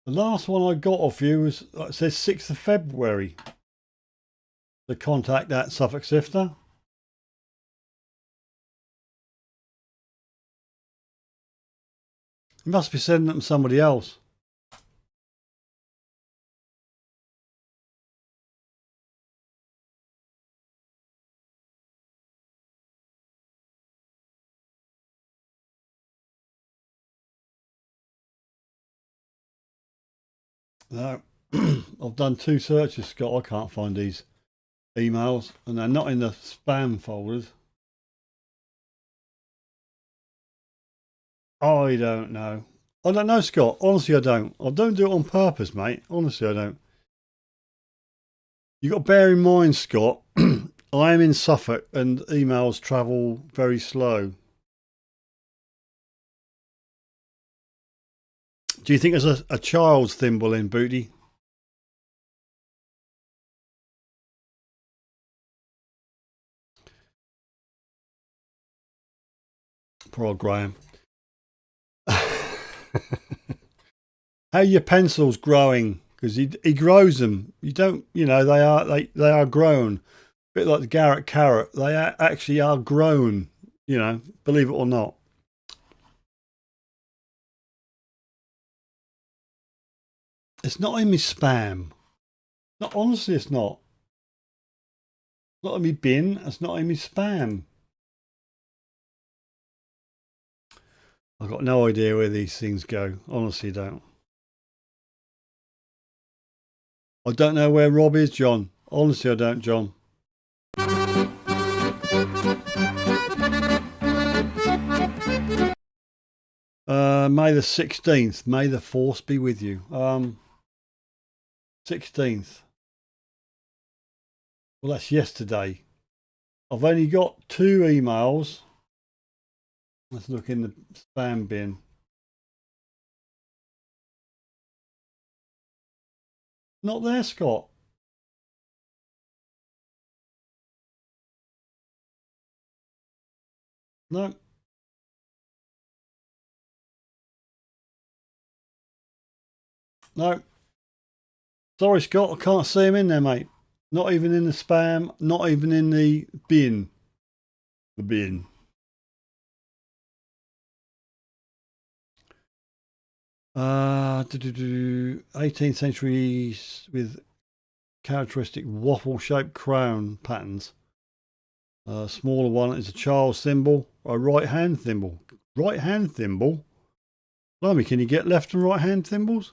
The last one I got off you was, it says 6th of February. The contact at Suffolk Sifter. You must be sending them to somebody else. No, I've done 2 searches, Scott. I can't find these emails, and they're not in the spam folders. I don't know. I don't know, Scott. Honestly, I don't. I don't do it on purpose, mate. Honestly, I don't. You got to bear in mind, Scott, I am in Suffolk and emails travel very slow. Do you think there's a child's thimble in, Booty? Poor old Graham. How are your pencils growing? Because he grows them. You don't, you know, they are grown. A bit like the Garrett carrot. They actually are grown, you know, believe it or not. It's not in me spam. No, honestly, it's not. It's not in me bin. It's not in me spam. I've got no idea where these things go. Honestly, don't. I don't know where Rob is, John. Honestly, I don't, John. May the 16th. May the force be with you. 16th. Well, that's yesterday. I've only got 2 emails. Let's look in the spam bin. Not there, Scott. No. No. Sorry, Scott. I can't see him in there, mate. Not even in the spam. Not even in the bin. The bin. Uh, 18th century with characteristic waffle shaped crown patterns. Smaller one is a child thimble, a right hand thimble. Right hand thimble? Blimey, can you get left and right hand thimbles?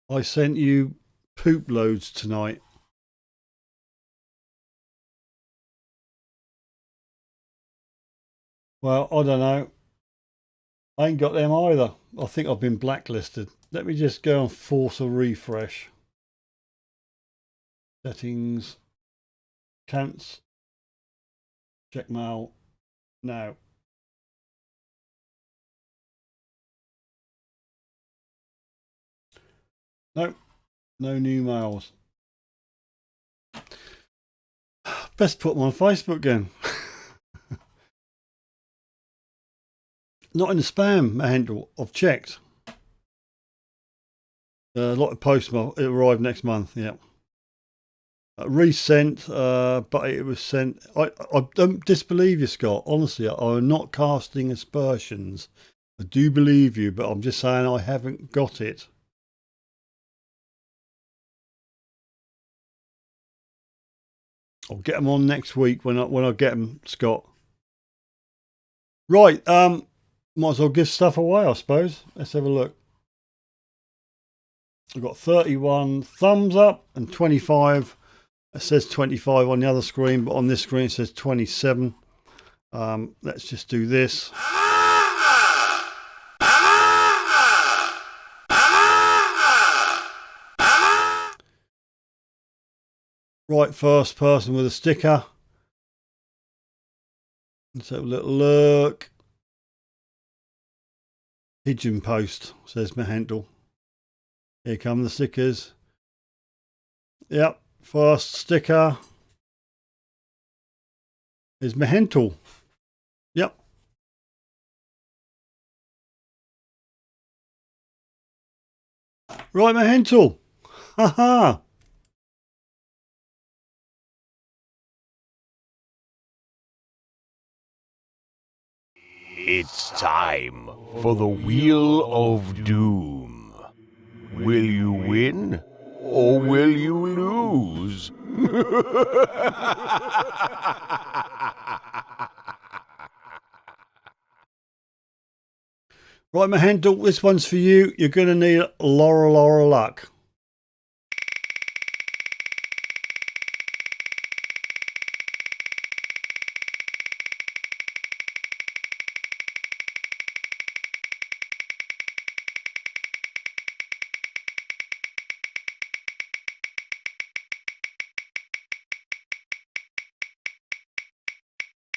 I sent you poop loads tonight. Well, I don't know. I ain't got them either. I think I've been blacklisted. Let me just go and force a refresh. Settings. Counts. Check mail. Now. Nope. No new mails. Best put them on Facebook again. Not in the spam handle. I've checked. A lot of posts. It arrived next month. Yeah. Resent, but it was sent. I don't disbelieve you, Scott. Honestly, I'm not casting aspersions. I do believe you, but I'm just saying I haven't got it. I'll get them on next week when I get them, Scott. Right. Might as well give stuff away, I suppose. Let's have a look. I've got 31 thumbs up and 25. It says 25 on the other screen, but on this screen it says 27. Let's just do this. Right, first person with a sticker. Let's have a little look. Pigeon post, says Mahandle. Here come the stickers. Yep, first sticker is Mahandle. Yep. Right, Mahandle. Haha. It's time for the Wheel of Doom. Will you win or will you lose? Right, Mahandle, this one's for you. You're going to need Laura luck.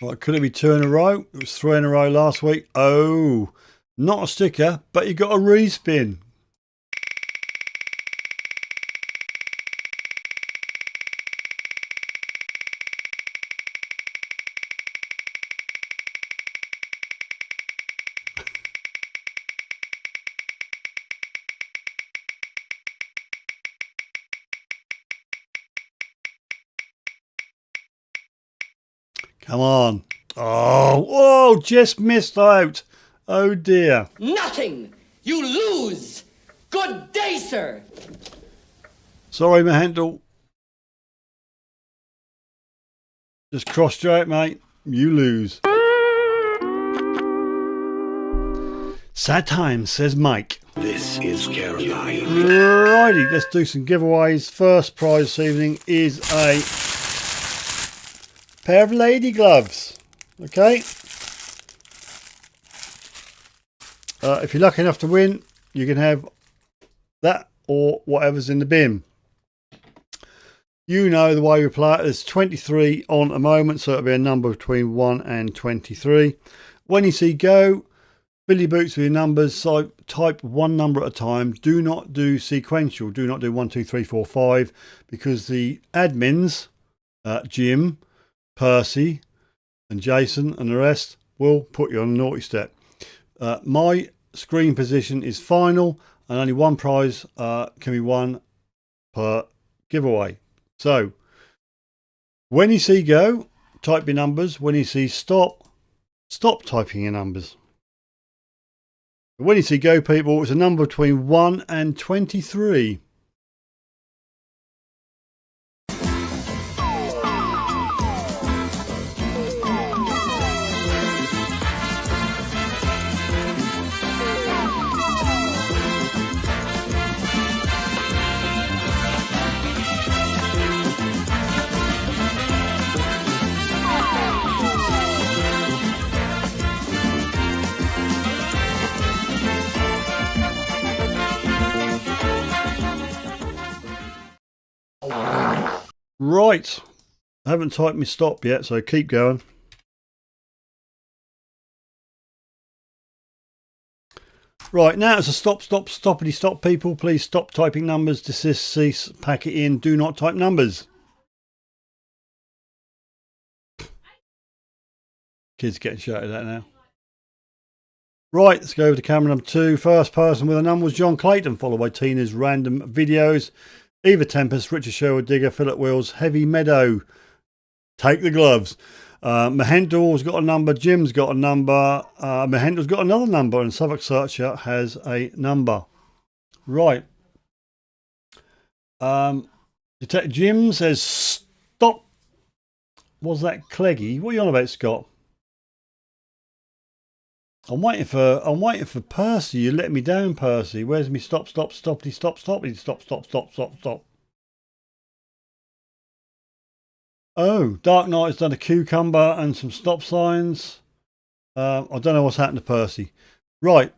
Right, could it be 2 in a row? It was 3 in a row last week. Oh, not a sticker, but you got a respin. Come on. Oh, just missed out. Oh dear. Nothing! You lose! Good day, sir! Sorry, Mahandle. Just crossed you out, mate. You lose. Sad times, says Mike. This is Caroline. Righty, let's do some giveaways. First prize this evening is a pair of lady gloves. Okay. If you're lucky enough to win, you can have that or whatever's in the bin. You know the way we play it. There's 23 on a moment, so it'll be a number between 1 and 23. When you see go, fill your boots with your numbers. So type one number at a time. Do not do sequential. Do not do 1, 2, 3, 4, 5, because the admins, Jim, Percy, and Jason, and the rest will put you on a naughty step. My screen position is final, and only one prize can be won per giveaway. So When you see go, type your numbers. When you see stop, stop typing your numbers. When you see go, people, it's a number between 1 and 23. Right, I haven't typed my stop yet, so keep going. Right, now it's a stop, stoppity stop, people. Please stop typing numbers, desist, cease, pack it in, do not type numbers. Kids getting shouted at now. Right, let's go over to camera number 2. First person with a number was John Clayton, followed by Tina's random videos. Eva Tempest, Richard Sherwood Digger, Philip Wills, Heavy Meadow, Take the Gloves. Mahendal's got a number, Jim's got a number, Mahendal's got another number, and Suffolk Searcher has a number. Right. Detective Jim says stop. Was that Cleggy? What are you on about, Scott? I'm waiting for Percy. You let me down, Percy. Where's me stop, stoppity, stop. Oh, Dark Knight has done a cucumber and some stop signs. I don't know what's happened to Percy. Right.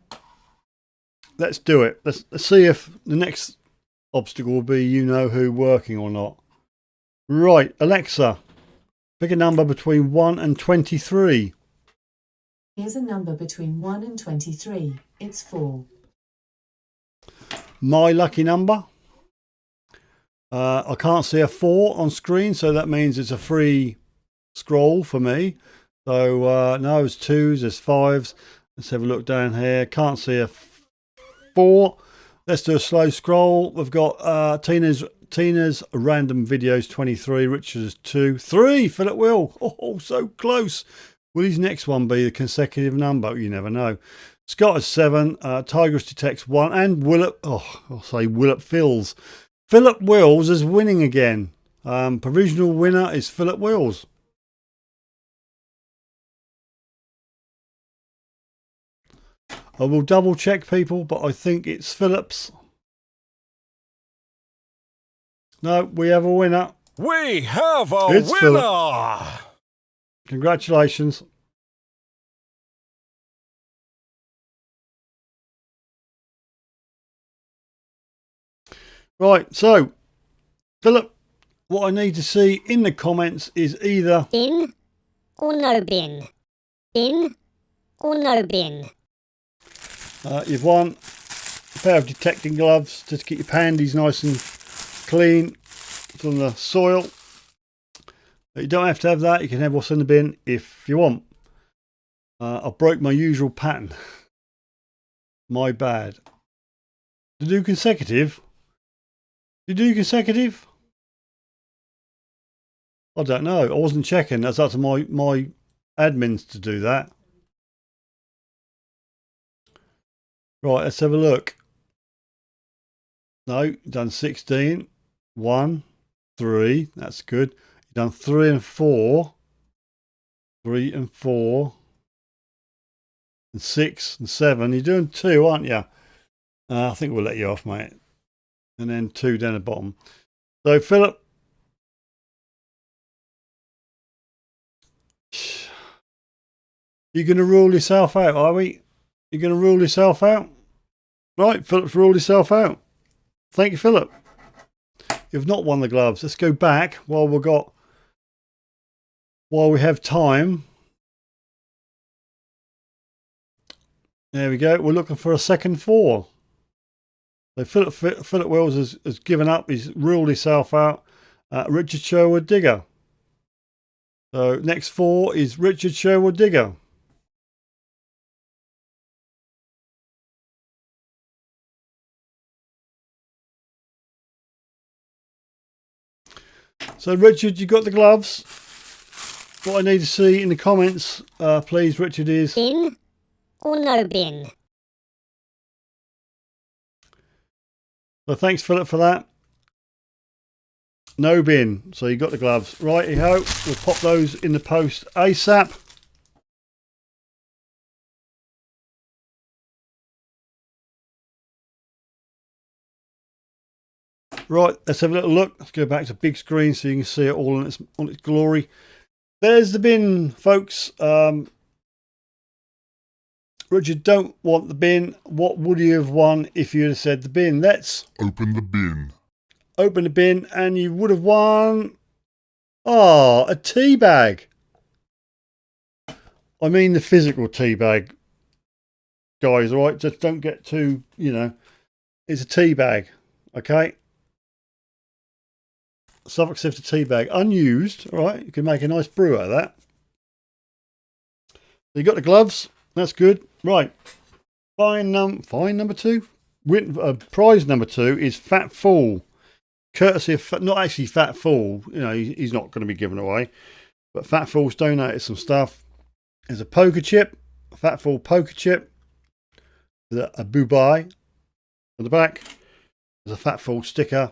Let's do it. Let's see if the next obstacle will be you know who working or not. Right, Alexa. Pick a number between 1 and 23. Here's a number between 1 and 23. It's 4. My lucky number. I can't see a 4 on screen, so that means it's a free scroll for me. So no, there's 2s, there's 5s. Let's have a look down here. Can't see a 4. Let's do a slow scroll. We've got Tina's random videos 23, Richard's 2, 3. Philip Will. Oh, so close. Will his next one be the consecutive number? You never know. Scott is 7. Tigress detects 1, and Willop. Oh, I'll say Willop Fills. Philip Wills is winning again. Provisional winner is Philip Wills. I will double check, people, but I think it's Phillips. No, we have a winner. We have a It's winner! Philip. Congratulations. Right, so, Philip, what I need to see in the comments is either bin or no bin. Bin or no bin. You've won a pair of detecting gloves just to keep your panties nice and clean from the soil. But you don't have to have that. You can have what's in the bin if you want. I broke my usual pattern. My bad. To do consecutive? You do consecutive? I don't know. I wasn't checking. That's up to my admins to do that. Right, let's have a look. No, you've done 16. 1, 3. That's good. You've done 3 and 4. 3 and 4. And 6 and 7. You're doing 2, aren't you? I think we'll let you off, mate. And then 2 down the bottom. So, Philip. You're going to rule yourself out, are we? You're going to rule yourself out? Right, Philip's ruled himself out. Thank you, Philip. You've not won the gloves. Let's go back while we have time. There we go. We're looking for a second 4. So Philip Wills has given up. He's ruled himself out. Richard Sherwood Digger. So next 4 is Richard Sherwood Digger. So Richard, you got the gloves? What I need to see in the comments, please, Richard, is bin or no bin. So thanks, Philip, for that. No bin. So you got the gloves. Righty-ho. We'll pop those in the post ASAP. Right, let's have a little look. Let's go back to big screen so you can see it all in its glory. There's the bin, folks. Richard, don't want the bin. What would you have won if you'd have said the bin? Let's Open the bin. Open the bin, and you would have won... a tea bag. I mean the physical tea bag, guys, all right? Just don't get too, it's a tea bag, okay? Suffolk Sifter tea bag, unused, all right? You can make a nice brew out of that. So you got the gloves, that's good. Right, fine number 2. Prize number 2 is Fat Fool. Courtesy of, not actually Fat Fool, he's not going to be given away, but Fat Fool's donated some stuff. There's a poker chip, a Fat Fool poker chip, with a Bubai on the back. There's a Fat Fool sticker,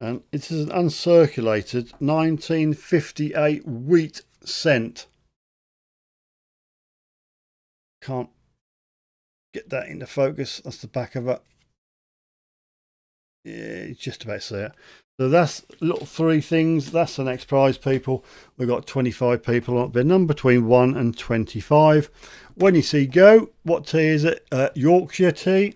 and it is an uncirculated 1958 wheat cent. Can't get that into focus. That's the back of it. Yeah, just about see it. So that's little 3 things. That's the next prize, people. We've got 25 people on the number between 1 and 25. When you see go, what tea is it? Yorkshire tea.